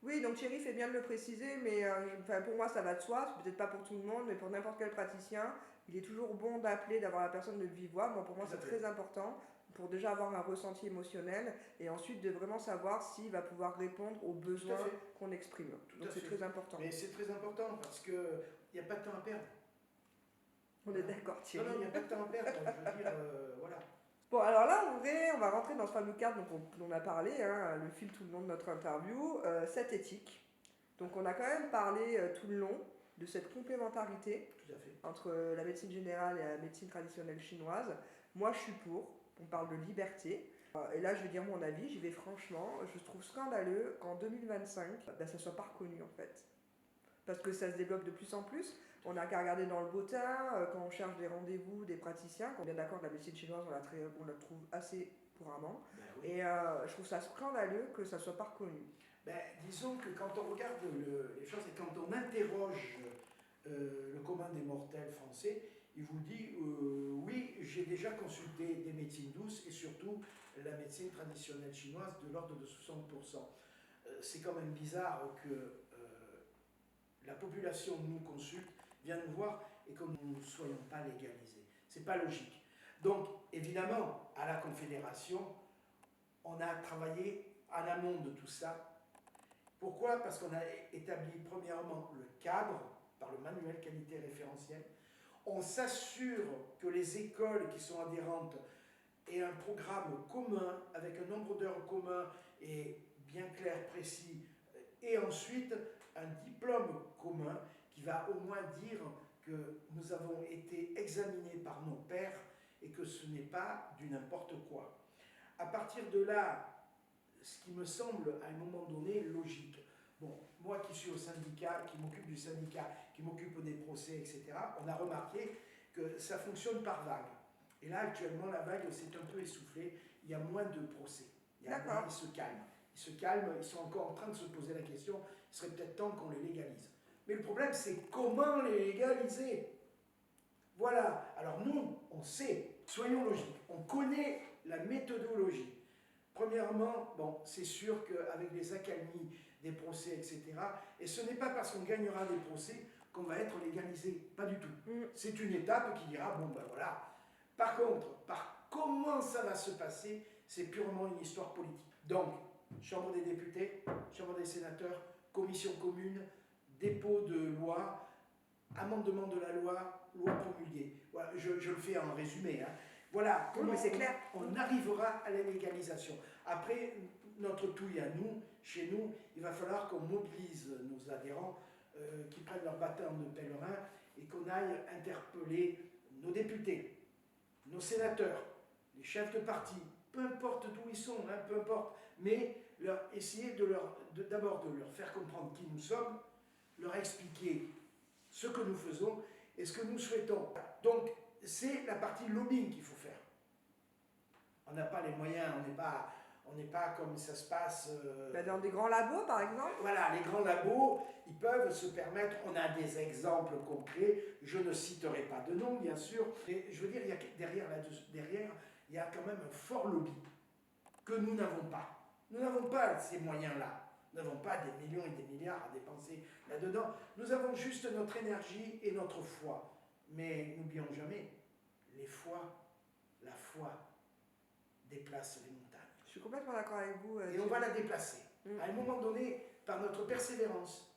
Oui, donc Thierry fait bien de le préciser, mais pour moi ça va de soi, peut-être pas pour tout le monde, mais pour n'importe quel praticien, il est toujours bon d'appeler, d'avoir la personne de vive voix. Pour moi c'est très important, pour déjà avoir un ressenti émotionnel, et ensuite de vraiment savoir s'il va pouvoir répondre aux besoins qu'on exprime. Donc c'est très important. Mais c'est très important parce qu'il n'y a pas de temps à perdre. On est d'accord, Thierry. Non, il n'y a pas de temps à perdre, je veux dire, voilà. Bon, alors là, on va rentrer dans ce fameux cadre dont on a parlé, le fil tout le long de notre interview, cette éthique. Donc on a quand même parlé tout le long de cette complémentarité entre la médecine générale et la médecine traditionnelle chinoise. Moi, je suis pour. On parle de liberté. Et là, je vais dire mon avis, j'y vais franchement. Je trouve scandaleux qu'en 2025, ça soit pas reconnu en fait. Parce que ça se développe de plus en plus. On n'a qu'à regarder dans le bottin, quand on cherche des rendez-vous, des praticiens, qu'on est bien d'accord que la médecine chinoise, on la trouve assez couramment. Oui. Et je trouve ça scandaleux que ça ne soit pas reconnu. Disons que quand on regarde les choses et quand on interroge le commun des mortels français, il vous dit oui, j'ai déjà consulté des médecines douces et surtout la médecine traditionnelle chinoise de l'ordre de 60%. C'est quand même bizarre que la population nous consulte, vient nous voir et que nous ne soyons pas légalisés. C'est pas logique. Donc, évidemment, à la Confédération, on a travaillé en amont de tout ça. Pourquoi? Parce qu'on a établi premièrement le cadre par le manuel qualité référentiel. On s'assure que les écoles qui sont adhérentes aient un programme commun avec un nombre d'heures commun et bien clair, précis, et ensuite un diplôme commun qui va au moins dire que nous avons été examinés par nos pairs et que ce n'est pas du n'importe quoi. À partir de là, ce qui me semble à un moment donné logique, bon, moi qui suis au syndicat, qui m'occupe du syndicat, qui m'occupe des procès, etc., on a remarqué que ça fonctionne par vague. Et là, actuellement, la vague s'est un peu essoufflée, il y a moins de procès. Ils se calment. Ils se calment, ils sont encore en train de se poser la question, il serait peut-être temps qu'on les légalise. Mais le problème, c'est comment les légaliser? Voilà. Alors nous, on sait, soyons logiques, on connaît la méthodologie. Premièrement, bon, c'est sûr qu'avec les accalmies des procès, etc., et ce n'est pas parce qu'on gagnera des procès qu'on va être légalisé, pas du tout. C'est une étape qui dira, bon ben voilà. Par contre, par comment ça va se passer, c'est purement une histoire politique. Donc, Chambre des députés, Chambre des sénateurs, commission commune, dépôt de loi, amendement de la loi, loi promulguée. Voilà, je le fais en résumé. Voilà comment on arrivera à la légalisation. Après, notre touille à nous, chez nous, il va falloir qu'on mobilise nos adhérents, qui prennent leur bâton de pèlerin et qu'on aille interpeller nos députés, nos sénateurs, les chefs de parti, peu importe d'où ils sont, peu importe, mais essayer d'abord de leur faire comprendre qui nous sommes, leur expliquer ce que nous faisons et ce que nous souhaitons. Donc, c'est la partie lobbying qu'il faut faire. On n'a pas les moyens, on n'est pas comme ça se passe... dans des grands labos, par exemple. Voilà, les grands labos, ils peuvent se permettre, on a des exemples concrets, je ne citerai pas de nom, bien sûr, mais je veux dire, derrière, il y a quand même un fort lobby que nous n'avons pas. Nous n'avons pas ces moyens-là. Nous n'avons pas des millions et des milliards à dépenser là-dedans. Nous avons juste notre énergie et notre foi. Mais n'oublions jamais, la foi déplace les montagnes. Je suis complètement d'accord avec vous. Et on va la déplacer. À un moment donné, par notre persévérance,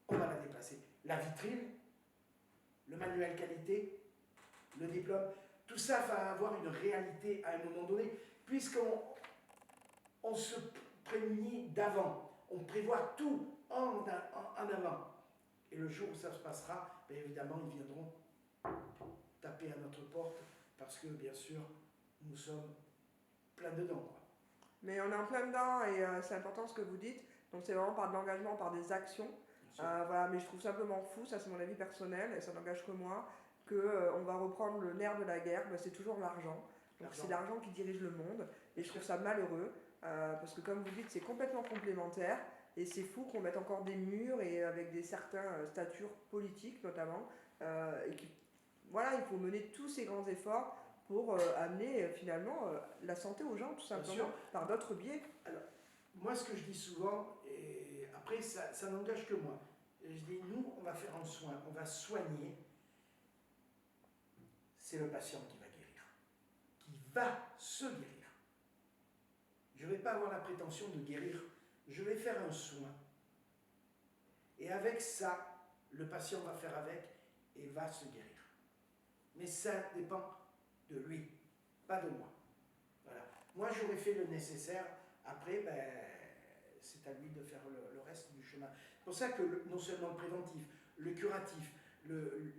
on va la déplacer. La vitrine, le manuel qualité, le diplôme, tout ça va avoir une réalité à un moment donné, puisqu'on se prémunit d'avant. On prévoit tout en avant. Et le jour où ça se passera, bien évidemment, ils viendront taper à notre porte, parce que, bien sûr, nous sommes plein dedans, quoi. Mais on est en plein dedans et c'est important ce que vous dites. Donc c'est vraiment par de l'engagement, par des actions. Voilà, mais je trouve simplement fou, ça c'est mon avis personnel et ça n'engage que moi, qu'on va reprendre le nerf de la guerre, c'est toujours l'argent. Donc c'est l'argent qui dirige le monde et je trouve ça malheureux parce que comme vous dites c'est complètement complémentaire et c'est fou qu'on mette encore des murs et avec des certains statures politiques notamment et voilà, il faut mener tous ces grands efforts pour amener finalement la santé aux gens tout simplement par d'autres biais. Alors, moi ce que je dis souvent, et après ça n'engage que moi, je dis nous on va faire un soin, on va soigner, c'est le patient qui va guérir, qui va se guérir. Je ne vais pas avoir la prétention de guérir, je vais faire un soin. Et avec ça, le patient va faire avec et va se guérir. Mais ça dépend de lui, pas de moi. Voilà. Moi, j'aurais fait le nécessaire. Après, c'est à lui de faire le reste du chemin. C'est pour ça que non seulement le préventif, le curatif,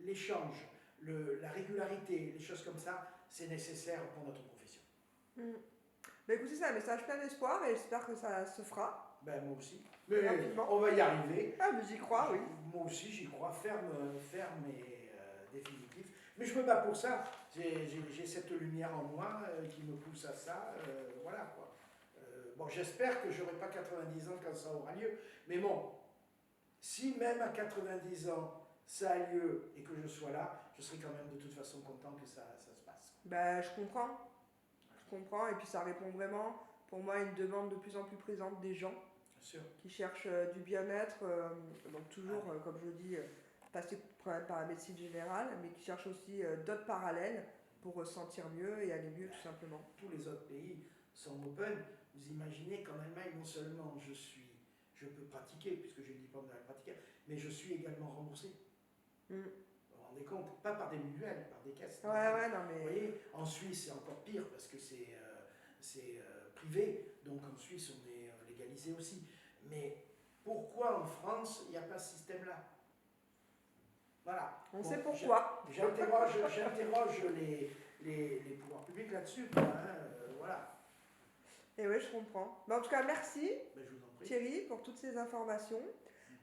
l'échange, la régularité, les choses comme ça, c'est nécessaire pour notre profession. Écoutez, c'est un message plein d'espoir et j'espère que ça se fera. Moi aussi. Mais on va y arriver. Ah, mais j'y crois, oui. Moi aussi, j'y crois ferme et définitif. Mais je me bats pour ça. J'ai cette lumière en moi qui me pousse à ça. Voilà, quoi. Bon, j'espère que je n'aurai pas 90 ans quand ça aura lieu. Mais bon, si même à 90 ans, ça a lieu et que je sois là, je serai quand même de toute façon content que ça se passe. Je comprends. Je comprends. Et puis ça répond vraiment, pour moi, à une demande de plus en plus présente des gens qui cherchent du bien-être. Donc toujours, comme je le dis, passer par la médecine générale, mais qui cherchent aussi d'autres parallèles pour se sentir mieux et aller mieux tout simplement. Tous les autres pays sont open. Vous imaginez qu'en Allemagne, non seulement je peux pratiquer, puisque j'ai le diplôme de la pratique, mais je suis également remboursé. Vous vous rendez compte? Pas par des mutuelles, par des caisses. Non, mais... Vous voyez, en Suisse, c'est encore pire, parce que c'est privé, donc en Suisse, on est légalisé aussi. Mais pourquoi en France, il n'y a pas ce système-là? Voilà. On sait pourquoi. J'interroge les pouvoirs publics là-dessus. Voilà. Et oui, je comprends. En tout cas, merci Je vous en prie. Thierry pour toutes ces informations.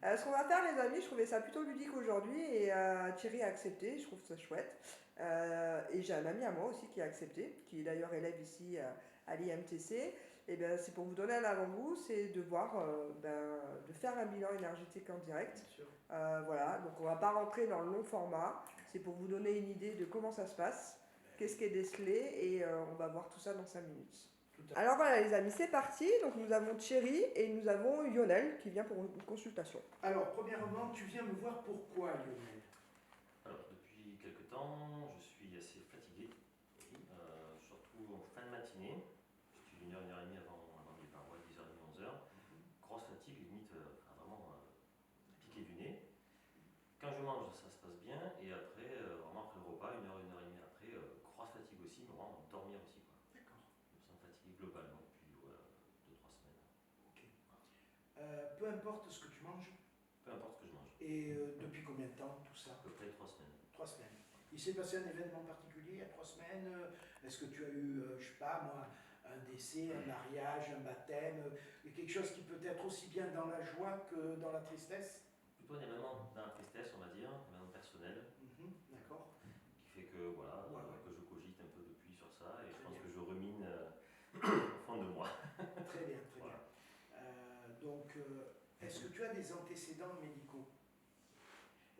Ce qu'on va faire, les amis, je trouvais ça plutôt ludique aujourd'hui et Thierry a accepté, je trouve ça chouette. Et j'ai un ami à moi aussi qui a accepté, qui est d'ailleurs élève ici à l'IMTC. Et bien, c'est pour vous donner un avant-goût, c'est de voir, de faire un bilan énergétique en direct. Voilà, donc on ne va pas rentrer dans le long format, c'est pour vous donner une idée de comment ça se passe, qu'est-ce qui est décelé, et on va voir tout ça dans 5 minutes. Alors voilà les amis, c'est parti. Donc nous avons Thierry et nous avons Lionel qui vient pour une consultation. Alors premièrement, tu viens me voir pourquoi, Lionel? Alors depuis quelques temps, je suis assez fatigué, surtout en fin de matinée. Je suis 1h et demie avant le départ, 10h30, 11h. Grosse fatigue, limite vraiment piqué du nez. Quand je mange, ça se passe bien, et après, vraiment après le repas, 1h, 1h30 après, grosse fatigue aussi, mais vraiment dormir aussi. Fatigué globalement depuis 2-3 semaines. Ok. Peu importe ce que tu manges. Peu importe ce que je mange. Et depuis combien de temps tout ça? À peu près 3 semaines. 3 semaines. Il s'est passé un événement particulier il y a 3 semaines? Est-ce que tu as eu, je sais pas moi, un décès, un mariage, un baptême, quelque chose qui peut être aussi bien dans la joie que dans la tristesse? Plutôt un événement dans la tristesse, on va dire, un événement personnel. D'accord. Qui fait que voilà, que je cogite un peu depuis sur ça, et je pense que je remine au fond de moi. Très bien, très bien. Donc, est-ce que tu as des antécédents médicaux?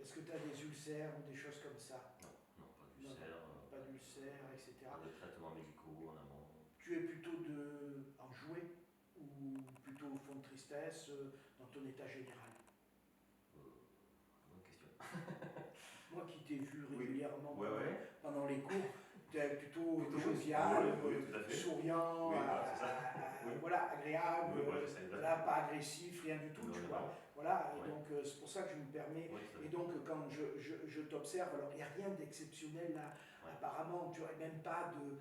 Est-ce que tu as des ulcères ou des choses comme ça? Non, pas d'ulcères. Pas d'ulcères, etc. Pas de traitements médicaux en amont. Tu es plutôt en jouet ou plutôt au fond de tristesse, dans ton état général? Bonne question. Moi qui t'ai vu Oui. régulièrement Ouais. pendant les cours, tu es plutôt Plutôt jovial, oui, tout à fait. souriant, Oui, voilà, c'est ça. Oui. voilà, agréable, Oui, voilà, j'essaie de- voilà, pas agressif, rien du tout, Non, tu non, vois. non. Voilà, et Ouais. donc c'est pour ça que je me permets. Oui, tout à Et fait. donc quand je t'observe, alors il n'y a rien d'exceptionnel là, Ouais. apparemment, tu n'aurais même pas de...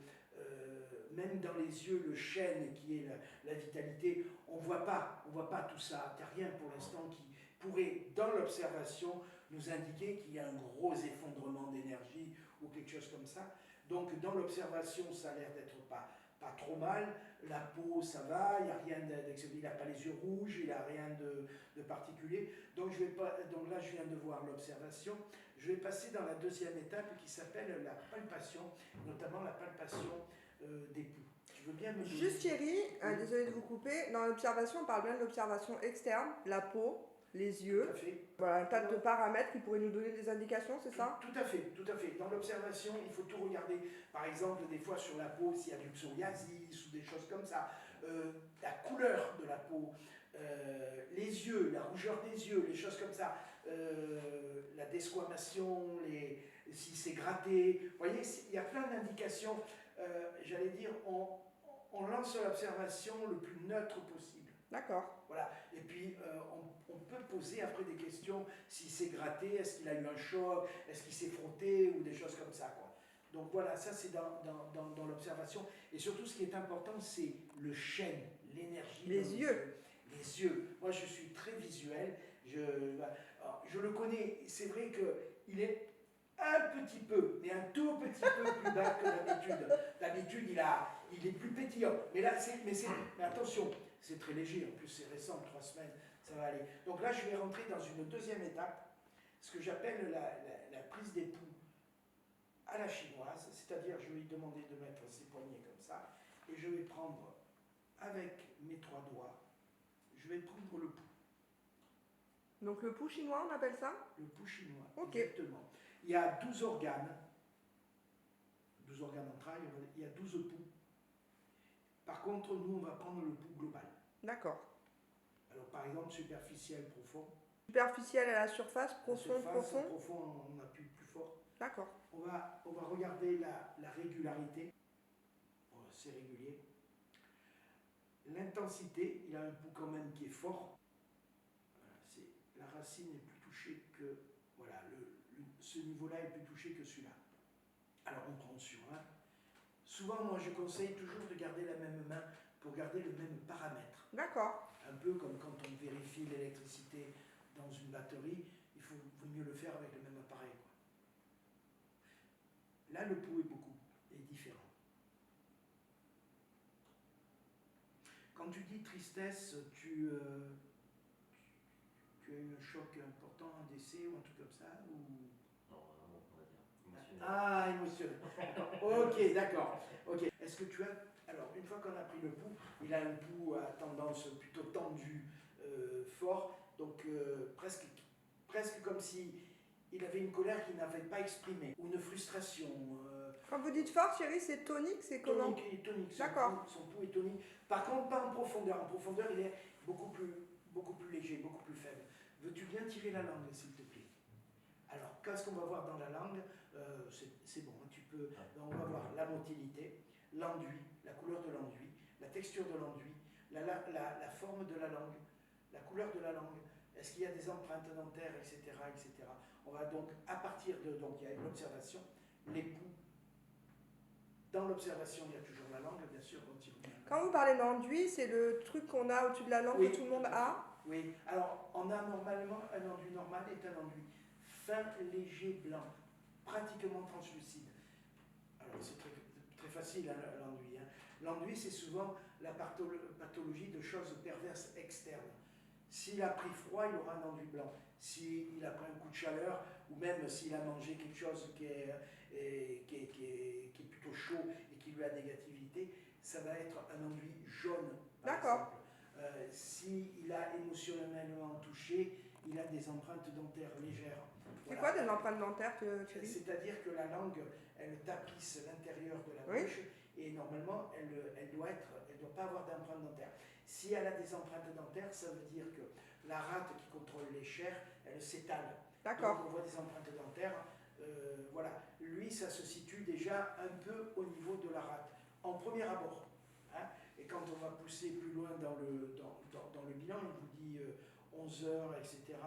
même dans les yeux, le chêne qui est la vitalité, on ne voit pas tout ça. Tu n'as rien pour l'instant qui pourrait, dans l'observation, nous indiquer qu'il y a un gros effondrement d'énergie ou quelque chose comme ça. Donc dans l'observation, ça a l'air d'être pas trop mal. La peau, ça va, il n'y a rien d'exceptionnel. Il n'a pas les yeux rouges, il n'a rien de particulier. Donc, donc là, je viens de voir l'observation. Je vais passer dans la deuxième étape qui s'appelle la palpation, notamment la palpation des poux. Tu veux bien me donner... Juste Thierry, désolé de vous couper, dans l'observation, on parle bien de l'observation externe, la peau, les yeux. Tout à fait. Voilà, un tas de paramètres qui pourraient nous donner des indications, c'est ça? Tout à fait, tout à fait. Dans l'observation, il faut tout regarder. Par exemple, des fois sur la peau, s'il y a du psoriasis ou des choses comme ça, la couleur de la peau, les yeux, la rougeur des yeux, les choses comme ça, la desquamation, si c'est gratté. Vous voyez, il y a plein d'indications. J'allais dire, on lance l'observation le plus neutre possible. D'accord. Voilà. Et puis, on peut poser après des questions, si c'est gratté, est-ce qu'il a eu un choc, est-ce qu'il s'est frotté, ou des choses comme ça, quoi. Donc voilà, ça c'est dans l'observation. Et surtout, ce qui est important, c'est le chêne, l'énergie. Les yeux. Les yeux. Moi, je suis très visuel. Je le connais. C'est vrai qu'il est un petit peu, mais un tout petit peu plus bas que d'habitude. D'habitude, il est plus pétillant. Mais là, mais attention, c'est très léger. En plus, c'est récent, 3 semaines, ça va aller. Donc là, je vais rentrer dans une deuxième étape, ce que j'appelle la prise des poux à la chinoise. C'est-à-dire, je vais lui demander de mettre ses poignets comme ça, et je vais prendre avec mes 3 doigts, je vais prendre le pouls. Donc le pouls chinois, on appelle ça? Le pouls chinois, ok. Exactement. Il y a 12 organes entrailles, il y a 12 poux. Par contre, nous, on va prendre le pouls global. D'accord. Alors, par exemple, superficiel, profond. Superficiel à la surface, profond, profond. Profond, on appuie plus fort. D'accord. On va regarder la régularité. C'est régulier. L'intensité, il a un pouls quand même qui est fort. La racine est plus touchée que... Voilà, ce niveau-là est plus touché que celui-là. Alors on prend sur un. Souvent, moi, je conseille toujours de garder la même main pour garder le même paramètre. D'accord. Un peu comme quand on vérifie l'électricité dans une batterie, il vaut mieux le faire avec le même appareil, quoi. Là, le pouls est différent. Quand tu dis tristesse, tu as eu un choc important, un décès ou un truc comme ça ou... Non, on va dire émotionnel. Ah, émotionnel. Ok, d'accord. Ok. Est-ce que tu as... Alors, une fois qu'on a pris le pouls, il a un pouls à tendance plutôt tendue, fort, donc presque comme si il avait une colère qu'il n'avait pas exprimée, ou une frustration. Quand vous dites fort, Thierry, c'est tonique, c'est comment? Tonique. D'accord. Son pouls est tonique. Par contre, pas en profondeur. En profondeur, il est beaucoup plus léger, beaucoup plus faible. Veux-tu bien tirer la langue, s'il te plaît? Alors, qu'est-ce qu'on va voir dans la langue? C'est bon, tu peux. On va voir la motilité, l'enduit, la couleur de l'enduit, la texture de l'enduit, la forme de la langue, la couleur de la langue. Est-ce qu'il y a des empreintes dentaires, etc., etc. On va donc, à partir de... Donc, il y a une observation, les poux. Dans l'observation, il y a toujours la langue, bien sûr. Quand vous parlez d'enduit, c'est le truc qu'on a au-dessus de la langue que tout le monde a? Oui, alors on a normalement un enduit normal est un enduit fin, léger, blanc, pratiquement translucide. Alors c'est très facile l'enduit. L'enduit, c'est souvent la pathologie de choses perverses externes. S'il a pris froid, il aura un enduit blanc. S'il a pris un coup de chaleur, ou même s'il a mangé quelque chose qui est plutôt chaud et qui lui a négativité, ça va être un enduit jaune, par exemple. S'il a émotionnellement touché, il a des empreintes dentaires légères. C'est quoi des empreintes dentaires, Thierry? C'est-à-dire que la langue, elle tapisse l'intérieur de la bouche et normalement, elle doit pas avoir d'empreinte dentaire. Si elle a des empreintes dentaires, ça veut dire que la rate qui contrôle les chairs, elle s'étale. D'accord. Donc on voit des empreintes dentaires. Voilà. Lui, ça se situe déjà un peu au niveau de la rate, en premier abord. Hein. Et quand on va pousser plus loin dans le bilan, il vous dit 11 heures, etc.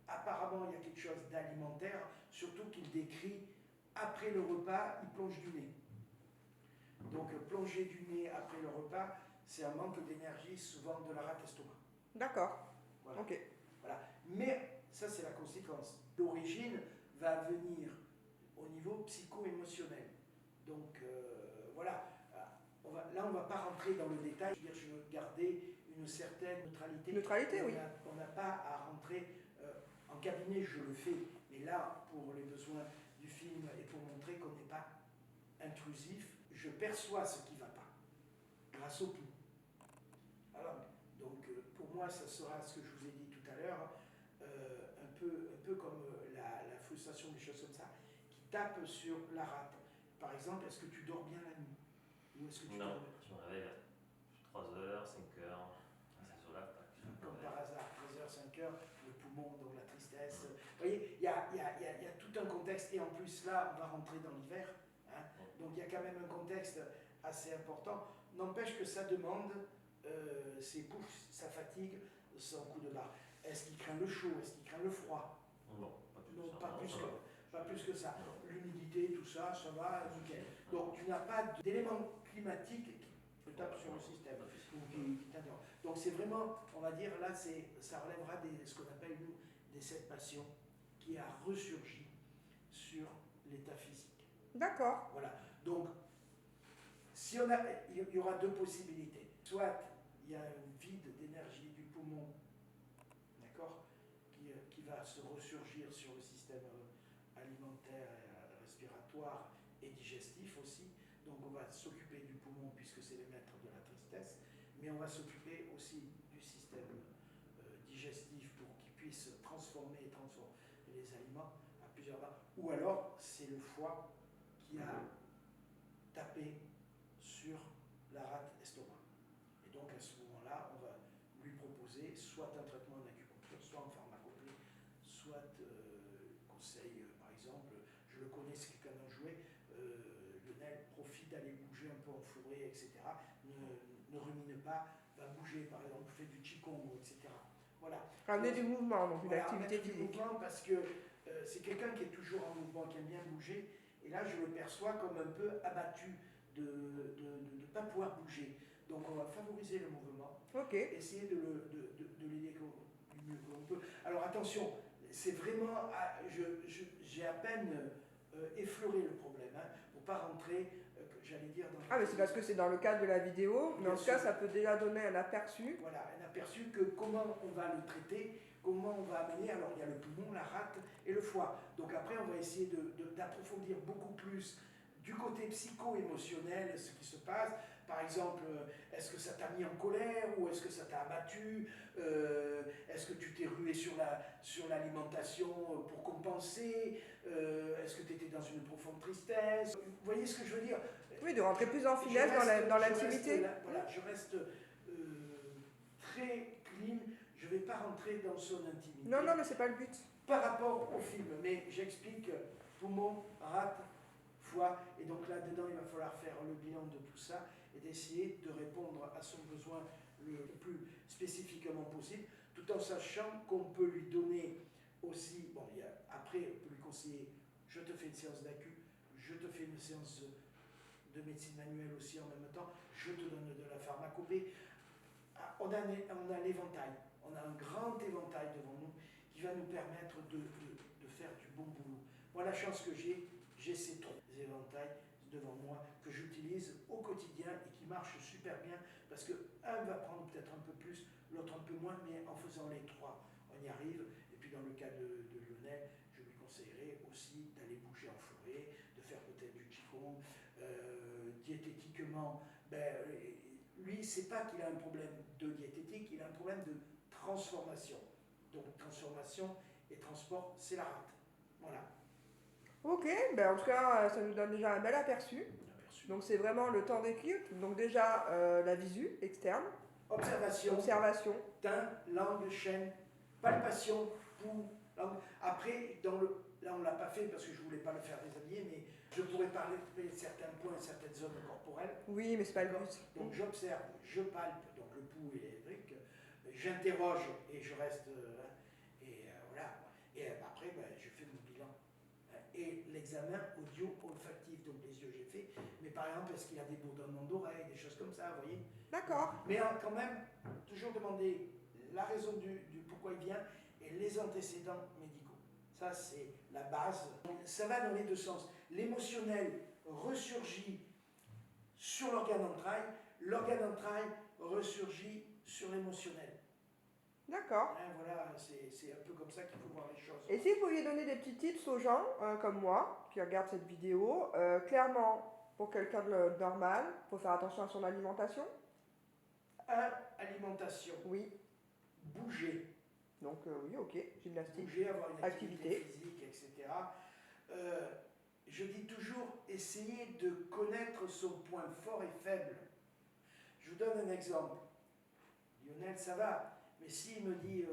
Apparemment, il y a quelque chose d'alimentaire, surtout qu'il décrit après le repas, il plonge du nez. Donc plonger du nez après le repas, c'est un manque d'énergie, souvent de la rate estomac. D'accord. Voilà. Ok. Voilà. Mais ça, c'est la conséquence. L'origine va venir au niveau psycho-émotionnel. Donc voilà. Là, on ne va pas rentrer dans le détail. Je veux garder une certaine neutralité. Neutralité, oui. On n'a pas à rentrer en cabinet, je le fais. Mais là, pour les besoins du film et pour montrer qu'on n'est pas intrusif, je perçois ce qui ne va pas, grâce au pouls. Alors, donc, pour moi, ça sera ce que je vous ai dit tout à l'heure, un peu comme la frustration, des choses comme ça, qui tape sur la rate. Par exemple, est-ce que tu dors bien la nuit? Ou est-ce que tu Non, je me réveille à 3h, 5h, c'est sur là. Comme par hasard, 3h, 5h, le poumon, donc la tristesse. Vous voyez, il y a tout un contexte, et en plus là, on va rentrer dans l'hiver. Hein, donc il y a quand même un contexte assez important. N'empêche que ça demande ses poufs, sa fatigue, son coup de barre. Est-ce qu'il craint le chaud? Est-ce qu'il craint le froid? Non, pas plus que ça. L'humidité, tout ça, ça va, nickel. Donc tu n'as pas d'éléments climatiques qui te tapent sur le système ou qui t'interrompent. Donc c'est vraiment, on va dire, là, ça relèvera ce qu'on appelle, nous, des 7 passions qui a ressurgi sur l'état physique. D'accord. Voilà. Donc, il y aura 2 possibilités. Soit il y a un vide d'énergie du poumon, d'accord, qui va se ressurgir sur le système alimentaire, respiratoire et digestif aussi. Donc on va s'occuper du poumon puisque c'est le maître de la tristesse, mais on va s'occuper aussi du système digestif pour qu'il puisse transformer les aliments à plusieurs endroits. Ou alors c'est le foie qui a tapé sur la rate estomac. Et donc à ce moment-là, on va lui proposer soit un traitement en acupuncture, soit en pharmacopée, soit conseil, par exemple, je le connais, c'est quelqu'un d'en joué, Lionel profite d'aller bouger un peu en forêt, etc. Ne rumine pas, va bouger, par exemple, fait du qigong, etc. Voilà. Ramener du mouvement, donc une activité physique. Du mouvement parce que c'est quelqu'un qui est toujours en mouvement, qui aime bien bouger, et là je le perçois comme un peu abattu de ne pas pouvoir bouger. Donc on va favoriser le mouvement, essayer de l'aider du mieux qu'on peut. Alors attention, c'est vraiment, j'ai à peine effleuré le problème, hein, pour ne pas rentrer, j'allais dire, dans... Ah mais c'est parce que c'est dans le cadre de la vidéo, mais en tout cas ça peut déjà donner un aperçu. Voilà, un aperçu que comment on va le traiter, comment on va amener, alors il y a le poumon, la rate et le foie. Donc après on va essayer d'approfondir beaucoup plus du côté psycho-émotionnel ce qui se passe. Par exemple, est-ce que ça t'a mis en colère ou est-ce que ça t'a abattu? Est-ce que tu t'es rué sur l'alimentation pour compenser? Est-ce que tu étais dans une profonde tristesse? Vous voyez ce que je veux dire? Oui, de rentrer plus en finesse dans l'intimité. Voilà, je reste très clean, je ne vais pas rentrer dans son intimité. Non, mais c'est pas le but. Par rapport au film, mais j'explique poumon, rate, foie, et donc là-dedans, il va falloir faire le bilan de tout ça et d'essayer de répondre à son besoin le plus spécifiquement possible, tout en sachant qu'on peut lui donner aussi, bon, après, on peut lui conseiller, je te fais une séance d'acu, je te fais une séance de médecine manuelle aussi en même temps, je te donne de la pharmacopée. On a l'éventail, on a un grand éventail devant nous qui va nous permettre de faire du bon boulot. Moi, la chance que j'ai ces 3 éventails devant moi que j'utilise au quotidien et qui marchent super bien parce que un va prendre peut-être un peu plus, l'autre un peu moins, mais en faisant les 3, on y arrive. Et puis dans le cas de Lionel, je lui conseillerais aussi d'aller bouger en forêt, de faire peut-être du qigong. Diététiquement, lui, c'est pas qu'il a un problème de diététique, il a un problème de transformation. Donc transformation et transport, c'est la rate. Voilà. Ok, en tout cas, ça nous donne déjà un bel aperçu. suivi. Donc c'est vraiment le temps d'écrire. Donc déjà la visu externe, Observation, teint, langue, chaîne, palpation, pouls, langue. Après, là on ne l'a pas fait parce que je ne voulais pas le faire déshabiller, mais je pourrais parler de certains points, certaines zones corporelles. Oui, mais c'est pas le but. Donc j'observe, je palpe, donc le pouls et les trucs, j'interroge et je reste, voilà. Et après, je fais mon bilan. Et l'examen audio-olfactif, donc les yeux j'ai fait, mais par exemple, est-ce qu'il y a des bourdonnements d'oreilles, des choses comme ça, vous voyez. D'accord. Mais quand même, toujours demander la raison du pourquoi il vient et les antécédents médicaux. Ça, c'est la base. Ça va dans les deux sens. L'émotionnel ressurgit sur l'organe entraille ressurgit sur l'émotionnel. D'accord. Voilà, c'est un peu comme ça qu'il faut voir les choses. Et si vous pouviez donner des petits tips aux gens, comme moi, qui regardent cette vidéo, clairement, pour quelqu'un de normal, il faut faire attention à son alimentation. 1. Alimentation. Oui. Bouger. Donc oui, ok, gymnastique. Bouger, avoir une activité physique, etc. Je dis toujours, essayer de connaître son point fort et faible. Je vous donne un exemple. Lionel, ça va, mais s'il me dit,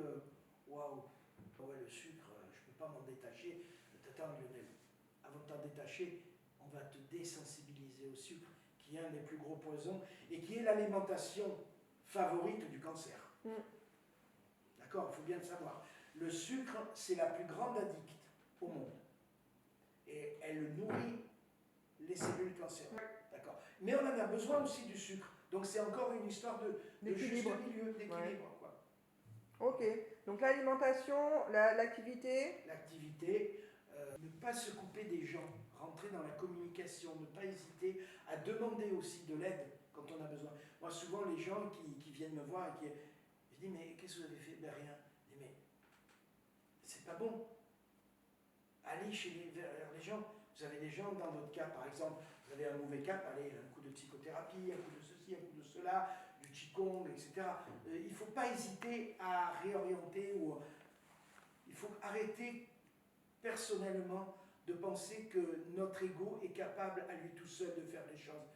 waouh, ouais, le sucre, je ne peux pas m'en détacher. Attends, Lionel, avant de t'en détacher, on va te désensibiliser au sucre, qui est un des plus gros poisons et qui est l'alimentation favorite du cancer. D'accord, il faut bien le savoir. Le sucre, c'est la plus grande addict au monde. Et elle nourrit les cellules cancéreuses. D'accord. Mais on en a besoin aussi du sucre. Donc c'est encore une histoire de juste milieu, d'équilibre. Ouais. Quoi. Ok. Donc l'alimentation, l'activité. L'activité, ne pas se couper des gens, rentrer dans la communication, ne pas hésiter à demander aussi de l'aide quand on a besoin. Moi, souvent, les gens qui viennent me voir et je dis, mais qu'est-ce que vous avez fait? Ben rien. Je dis, mais c'est pas bon. Allez vers les gens. Vous avez des gens dans votre cas, par exemple, vous avez un mauvais cap, allez, un coup de psychothérapie, un coup de ceci, un coup de cela, du qigong, etc. Il ne faut pas hésiter à réorienter ou il faut arrêter personnellement de penser que notre ego est capable à lui tout seul de faire les choses.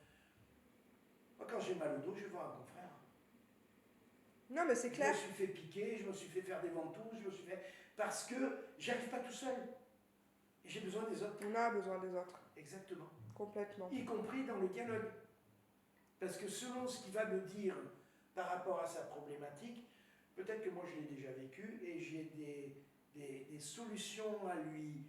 Moi, quand j'ai mal au dos, je vais voir un confrère. Non, mais c'est clair. Je me suis fait piquer, je me suis fait faire des ventouses, je me suis fait... Parce que j'arrive pas tout seul. Et j'ai besoin des autres. On a besoin des autres. Exactement. Complètement. Y compris dans le dialogue. Parce que selon ce qu'il va me dire par rapport à sa problématique, peut-être que moi je l'ai déjà vécu et j'ai des solutions à lui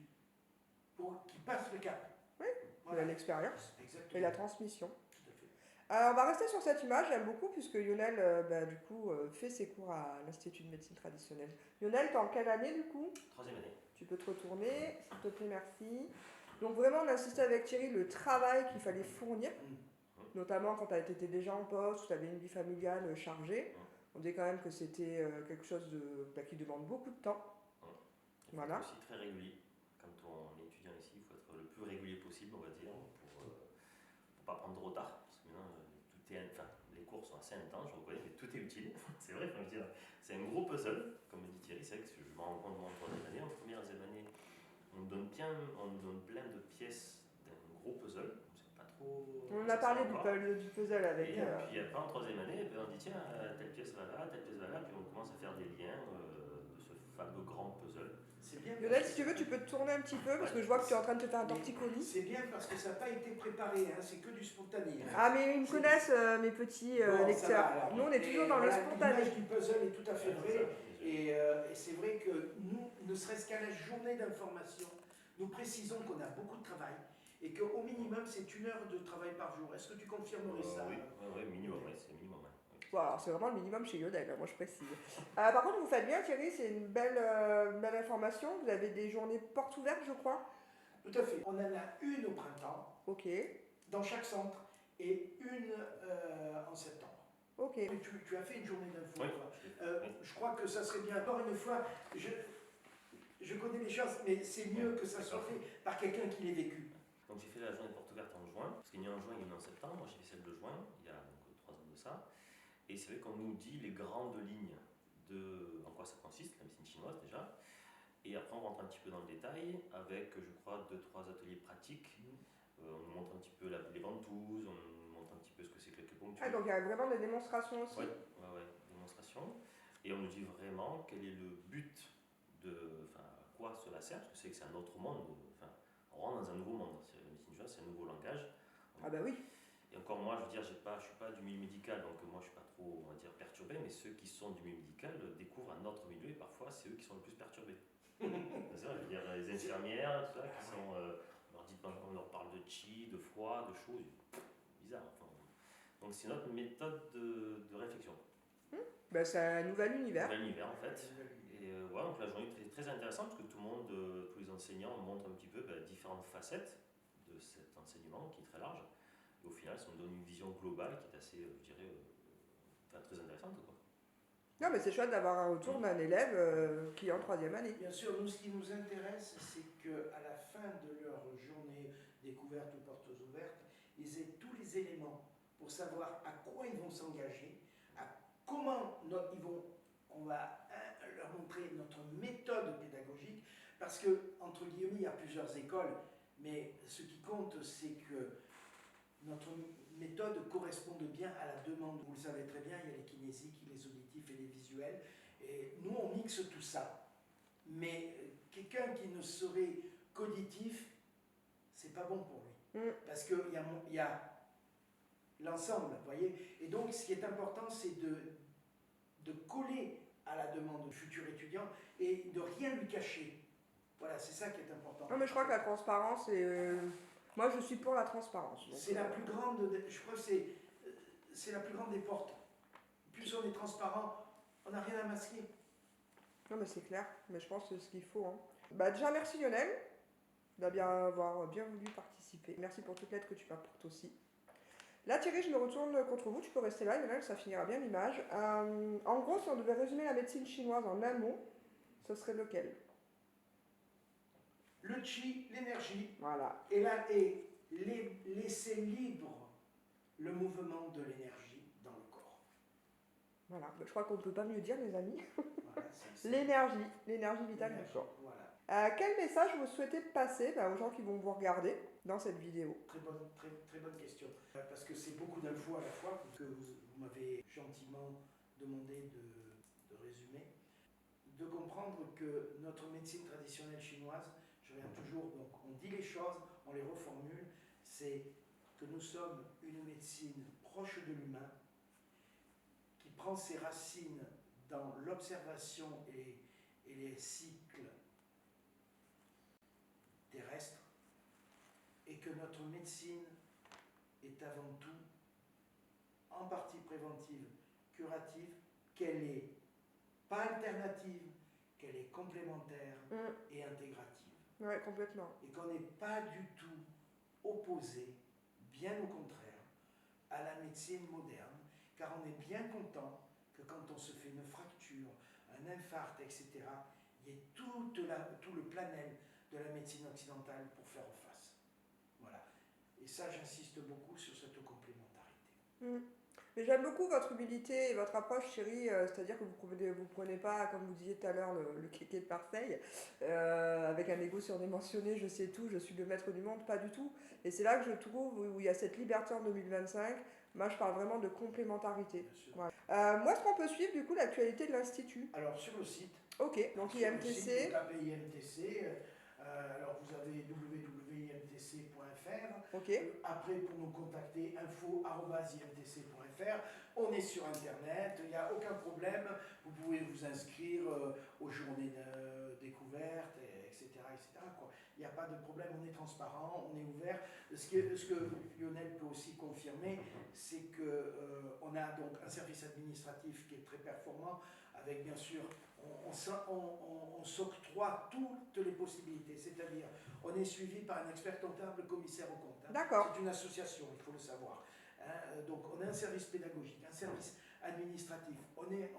pour qu'il passe le cap. Oui, voilà. L'expérience et la transmission. Tout à fait. Alors, on va rester sur cette image, j'aime beaucoup, puisque Lionel, du coup, fait ses cours à l'Institut de médecine traditionnelle. Lionel, t'es en quelle année, du coup? 3e année. Tu peux te retourner, s'il te plaît, merci. Donc vraiment, on insistait avec Thierry le travail qu'il fallait fournir, notamment quand tu étais déjà en poste, tu avais une vie familiale chargée. On disait quand même que c'était quelque chose qui demande beaucoup de temps. Il faut être aussi très régulier. Quand on est étudiant ici, il faut être le plus régulier possible, on va dire, pour ne pas prendre de retard. Parce que maintenant, les cours sont assez intenses, je reconnais, mais tout est utile. C'est vrai, faut dire. C'est un gros puzzle, comme me dit Thierry, c'est vrai que je me rends compte en 3e année. En 1re année, on nous donne plein de pièces d'un gros puzzle. On ne sait pas trop. On a parlé du puzzle avec. Et puis après, en 3e année, on dit tiens, telle pièce va là, telle pièce va là, puis on commence à faire des liens de ce fameux grand puzzle. C'est bien. Lionel, si tu veux, tu peux te tourner un petit peu parce que je vois que tu es en train de te faire un torticolis. C'est bien parce que ça n'a pas été préparé, hein, c'est que du spontané. Hein. Ah, mais ils me connaissent, mes petits lecteurs. Nous, on est toujours dans le spontané. L'image du puzzle est tout à fait vraie. Et c'est vrai que nous, ne serait-ce qu'à la journée d'information, nous précisons qu'on a beaucoup de travail et qu'au minimum, c'est 1 heure de travail par jour. Est-ce que tu confirmerais ça? Oui, minimum, c'est minimum. Bon, alors c'est vraiment le minimum chez Lionel, moi je précise. Par contre, vous faites bien, Thierry, c'est une belle information. Vous avez des journées portes ouvertes, je crois. Tout à fait. On en a une au printemps, dans chaque centre, et une en septembre. Ok. Tu as fait une journée d'info, oui. toi. Je crois que ça serait bien. Encore une fois, je connais les choses, mais c'est mieux que ça soit fait par quelqu'un qui l'ait vécu. Donc j'ai fait la journée porte ouverte en juin, parce qu'il y en a en juin, il y en a en septembre. Moi j'ai fait celle de juin, il y a donc 3 ans de ça. Et c'est vrai qu'on nous dit les grandes lignes de en quoi ça consiste, la médecine chinoise déjà. Et après on rentre un petit peu dans le détail avec, je crois, 2-3 ateliers pratiques On nous montre un petit peu les ventouses, on nous montre un petit peu ce que c'est que l'acupuncture. Ah, donc il y a vraiment des démonstrations aussi. Oui, démonstration. Et on nous dit vraiment quel est le but à quoi cela sert, parce que c'est un autre monde, on rentre dans un nouveau monde. La médecine chinoise, c'est un nouveau langage. Ah bah oui. Et encore moi, je veux dire, je suis pas du milieu médical, donc moi je suis pas trop, on va dire, perturbé, mais ceux qui sont du milieu médical découvrent un autre milieu et parfois c'est eux qui sont le plus perturbés. C'est ça, je veux dire, les infirmières, tout ça, qui sont, on leur parle de chi, de froid, de choses bizarres. Donc c'est notre méthode de réflexion. Bah, c'est un nouvel univers. Un nouvel univers en fait. Et donc la journée est très, très intéressante parce que tout le monde, tous les enseignants montrent un petit peu différentes facettes de cet enseignement qui est très large. Et au final, ça nous donne une vision globale qui est assez, je dirais, très intéressante. Quoi. Non, mais c'est chouette d'avoir un retour d'un élève qui est en 3e année. Bien sûr, nous, ce qui nous intéresse, c'est qu'à la fin de leur journée découverte ou portes ouvertes, ils aient tous les éléments pour savoir à quoi ils vont s'engager, à comment on va leur montrer notre méthode pédagogique, parce que, entre guillemets, il y a plusieurs écoles, mais ce qui compte, c'est que notre méthode corresponde bien à la demande. Vous le savez très bien, il y a les kinésiques, les auditifs et les visuels. Et nous, on mixe tout ça. Mais quelqu'un qui ne serait qu'auditif, c'est pas bon pour lui. Parce qu'il y a l'ensemble, vous voyez. Et donc, ce qui est important, c'est de coller à la demande du futur étudiant et de rien lui cacher. Voilà, c'est ça qui est important. Non, mais je crois que la transparence est... Moi, je suis pour la transparence. C'est la plus grande, je crois que c'est la plus grande des portes. Plus on est transparent, on n'a rien à masquer. Non, mais c'est clair, mais je pense que c'est ce qu'il faut. Hein. Bah, déjà, merci Lionel d'avoir bien voulu participer. Merci pour toute l'aide que tu m'apportes aussi. Là, Thierry, je me retourne contre vous. Tu peux rester là, Lionel, ça finira bien l'image. En gros, si on devait résumer la médecine chinoise en un mot, ce serait lequel? Le chi, l'énergie, voilà. Et laisser libre le mouvement de l'énergie dans le corps. Voilà, je crois qu'on ne peut pas mieux dire, les amis. Voilà, l'énergie vitale du corps. Voilà. Quel message vous souhaitez passer aux gens qui vont vous regarder dans cette vidéo? Très bonne question. Parce que c'est beaucoup d'infos à la fois que vous m'avez gentiment demandé de résumer. De comprendre que notre médecine traditionnelle chinoise, je reviens toujours, donc on dit les choses, on les reformule, c'est que nous sommes une médecine proche de l'humain, qui prend ses racines dans l'observation et les cycles terrestres, et que notre médecine est avant tout en partie préventive, curative, qu'elle est pas alternative, qu'elle est complémentaire et intégrative. Oui, complètement. Et qu'on n'est pas du tout opposé, bien au contraire, à la médecine moderne, car on est bien content que quand on se fait une fracture, un infarct, etc., il y ait tout le planel de la médecine occidentale pour faire face. Voilà. Et ça, j'insiste beaucoup sur cette complémentarité. Mais j'aime beaucoup votre humilité et votre approche, Thierry, c'est-à-dire que vous prenez pas, comme vous disiez tout à l'heure, le kéké de Marseille, avec un ego surdimensionné, je sais tout, je suis le maître du monde, pas du tout. Et c'est là que je trouve où il y a cette liberté en 2025. Moi, je parle vraiment de complémentarité. Voilà. Moi, est-ce qu'on peut suivre du coup l'actualité de l'Institut? Alors, sur le site. Ok, donc sur IMTC. Le site, vous tapez IMTC. Alors, vous avez www.imtc.fr. Okay. Après, pour nous contacter, info@imtc.fr. On est sur Internet, il n'y a aucun problème. Vous pouvez vous inscrire aux journées de découverte, etc. quoi. Il n'y a pas de problème, on est transparent, on est ouvert. Ce que Lionel peut aussi confirmer, c'est qu'on a donc un service administratif qui est très performant, avec bien sûr, on s'octroie toutes les possibilités, c'est-à-dire on est suivi par un expert comptable commissaire aux comptes. D'accord. C'est une association, il faut le savoir. Donc on a un service pédagogique, un service administratif, on est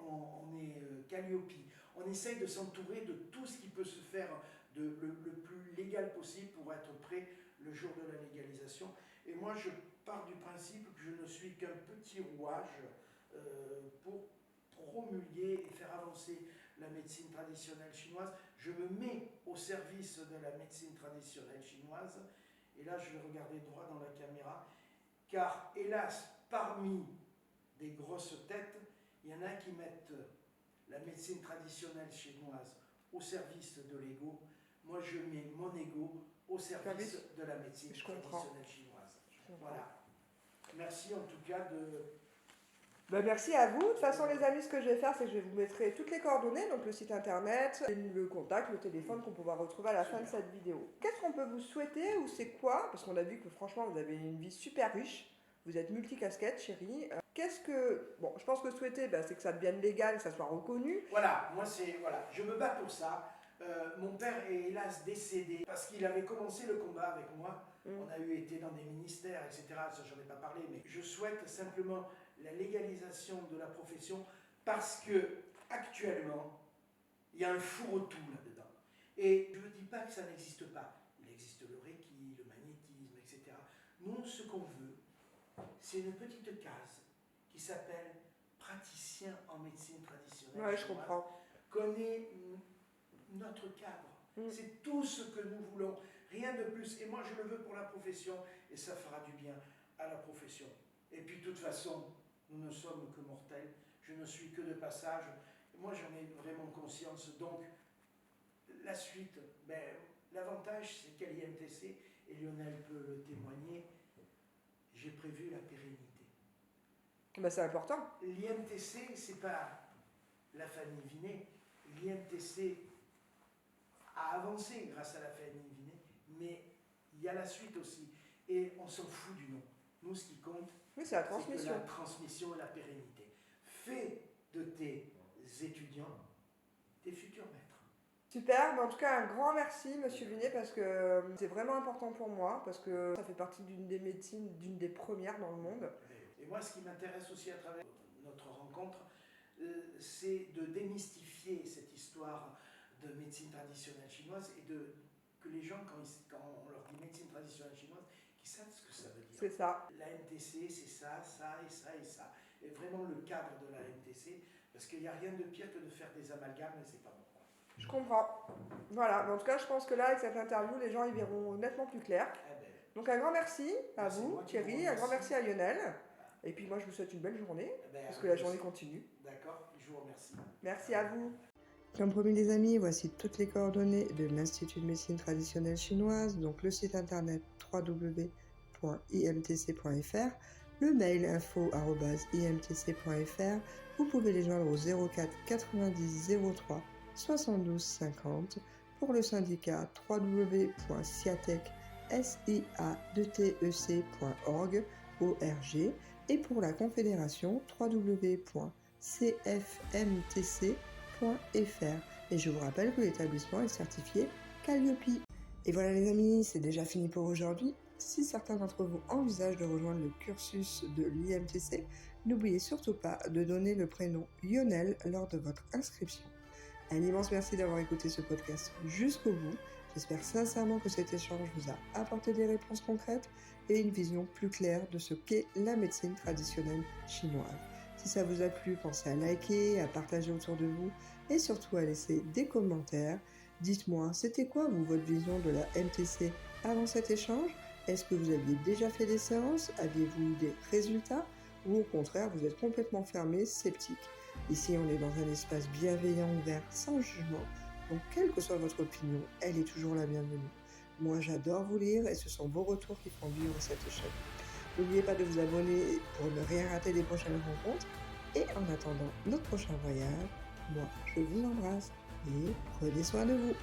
Calliope, on essaye de s'entourer de tout ce qui peut se faire le plus légal possible pour être prêt le jour de la légalisation. Et moi je pars du principe que je ne suis qu'un petit rouage pour promulguer et faire avancer la médecine traditionnelle chinoise. Je me mets au service de la médecine traditionnelle chinoise et là je vais regarder droit dans la caméra, car hélas, parmi des grosses têtes, il y en a qui mettent la médecine traditionnelle chinoise au service de l'ego. Moi, je mets mon ego au service de la médecine traditionnelle chinoise. Voilà. Merci en tout cas de... Merci à vous. De toute façon, les amis, ce que je vais faire, c'est que je vais vous mettre toutes les coordonnées, donc le site internet, le contact, le téléphone qu'on pourra retrouver à la fin de cette vidéo. Qu'est-ce qu'on peut vous souhaiter ou c'est quoi? Parce qu'on a vu que franchement, vous avez une vie super riche. Vous êtes multicasquette, chérie. Qu'est-ce que... Bon, je pense que souhaiter, c'est que ça devienne légal, que ça soit reconnu. Voilà, moi c'est... Voilà, je me bats pour ça. Mon père est hélas décédé parce qu'il avait commencé le combat avec moi. On a été dans des ministères, etc. Ça, j'en ai pas parlé, mais je souhaite simplement la légalisation de la profession parce que actuellement, il y a un fourre-tout là-dedans. Et je ne dis pas que ça n'existe pas. Il existe le Reiki, le magnétisme, etc. Nous, ce qu'on veut, c'est une petite case qui s'appelle praticien en médecine traditionnelle. Ouais, je comprends. Connaît notre cadre. C'est tout ce que nous voulons, rien de plus. Et moi, je le veux pour la profession, et ça fera du bien à la profession. Et puis, de toute façon, nous ne sommes que mortels. Je ne suis que de passage. Moi, j'en ai vraiment conscience. Donc, la suite, l'avantage, c'est qu'à l'IMTC, et Lionel peut le témoigner, j'ai prévu la pérennité. C'est important. L'IMTC, c'est pas la famille Vinet. L'IMTC a avancé grâce à la famille Vinet, mais il y a la suite aussi. Et on s'en fout du nom. Nous, ce qui compte, c'est la transmission. La transmission et la pérennité. Fais de tes étudiants tes futurs maîtres. Super, en tout cas un grand merci Monsieur Vinet parce que c'est vraiment important pour moi, parce que ça fait partie d'une des médecines, d'une des premières dans le monde. Et moi, ce qui m'intéresse aussi à travers notre rencontre, c'est de démystifier cette histoire de médecine traditionnelle chinoise et que les gens, quand on leur dit médecine traditionnelle chinoise, qu'ils savent ce que ça veut dire. C'est ça. La MTC, c'est ça, ça et ça et ça. Et vraiment le cadre de la MTC, parce qu'il n'y a rien de pire que de faire des amalgames et c'est pas bon. Je comprends. Voilà, en tout cas, je pense que là, avec cette interview, les gens y verront nettement plus clair. Donc un grand merci à vous, Thierry, un grand merci à Lionel. Et puis moi, je vous souhaite une belle journée, parce que la journée continue. D'accord, je vous remercie. Merci à vous. Comme promis les amis, voici toutes les coordonnées de l'Institut de médecine traditionnelle chinoise, donc le site internet www.imtc.fr, le mail info@imtc.fr. Vous pouvez les joindre au 04 90 03 72 50 pour le syndicat www.siatec.org et pour la confédération www.cfmtc.fr. Et je vous rappelle que l'établissement est certifié Calliope. Et voilà les amis, c'est déjà fini pour aujourd'hui. Si certains d'entre vous envisagent de rejoindre le cursus de l'IMTC, n'oubliez surtout pas de donner le prénom Lionel lors de votre inscription. Un immense merci d'avoir écouté ce podcast jusqu'au bout. J'espère sincèrement que cet échange vous a apporté des réponses concrètes et une vision plus claire de ce qu'est la médecine traditionnelle chinoise. Si ça vous a plu, pensez à liker, à partager autour de vous et surtout à laisser des commentaires. Dites-moi, c'était quoi votre vision de la MTC avant cet échange? Est-ce que vous aviez déjà fait des séances? Aviez-vous des résultats? Ou au contraire, vous êtes complètement fermé, sceptique? Ici, on est dans un espace bienveillant, ouvert, sans jugement. Donc, quelle que soit votre opinion, elle est toujours la bienvenue. Moi, j'adore vous lire et ce sont vos retours qui font vivre cette chaîne. N'oubliez pas de vous abonner pour ne rien rater des prochaines rencontres. Et en attendant notre prochain voyage, moi, je vous embrasse et prenez soin de vous.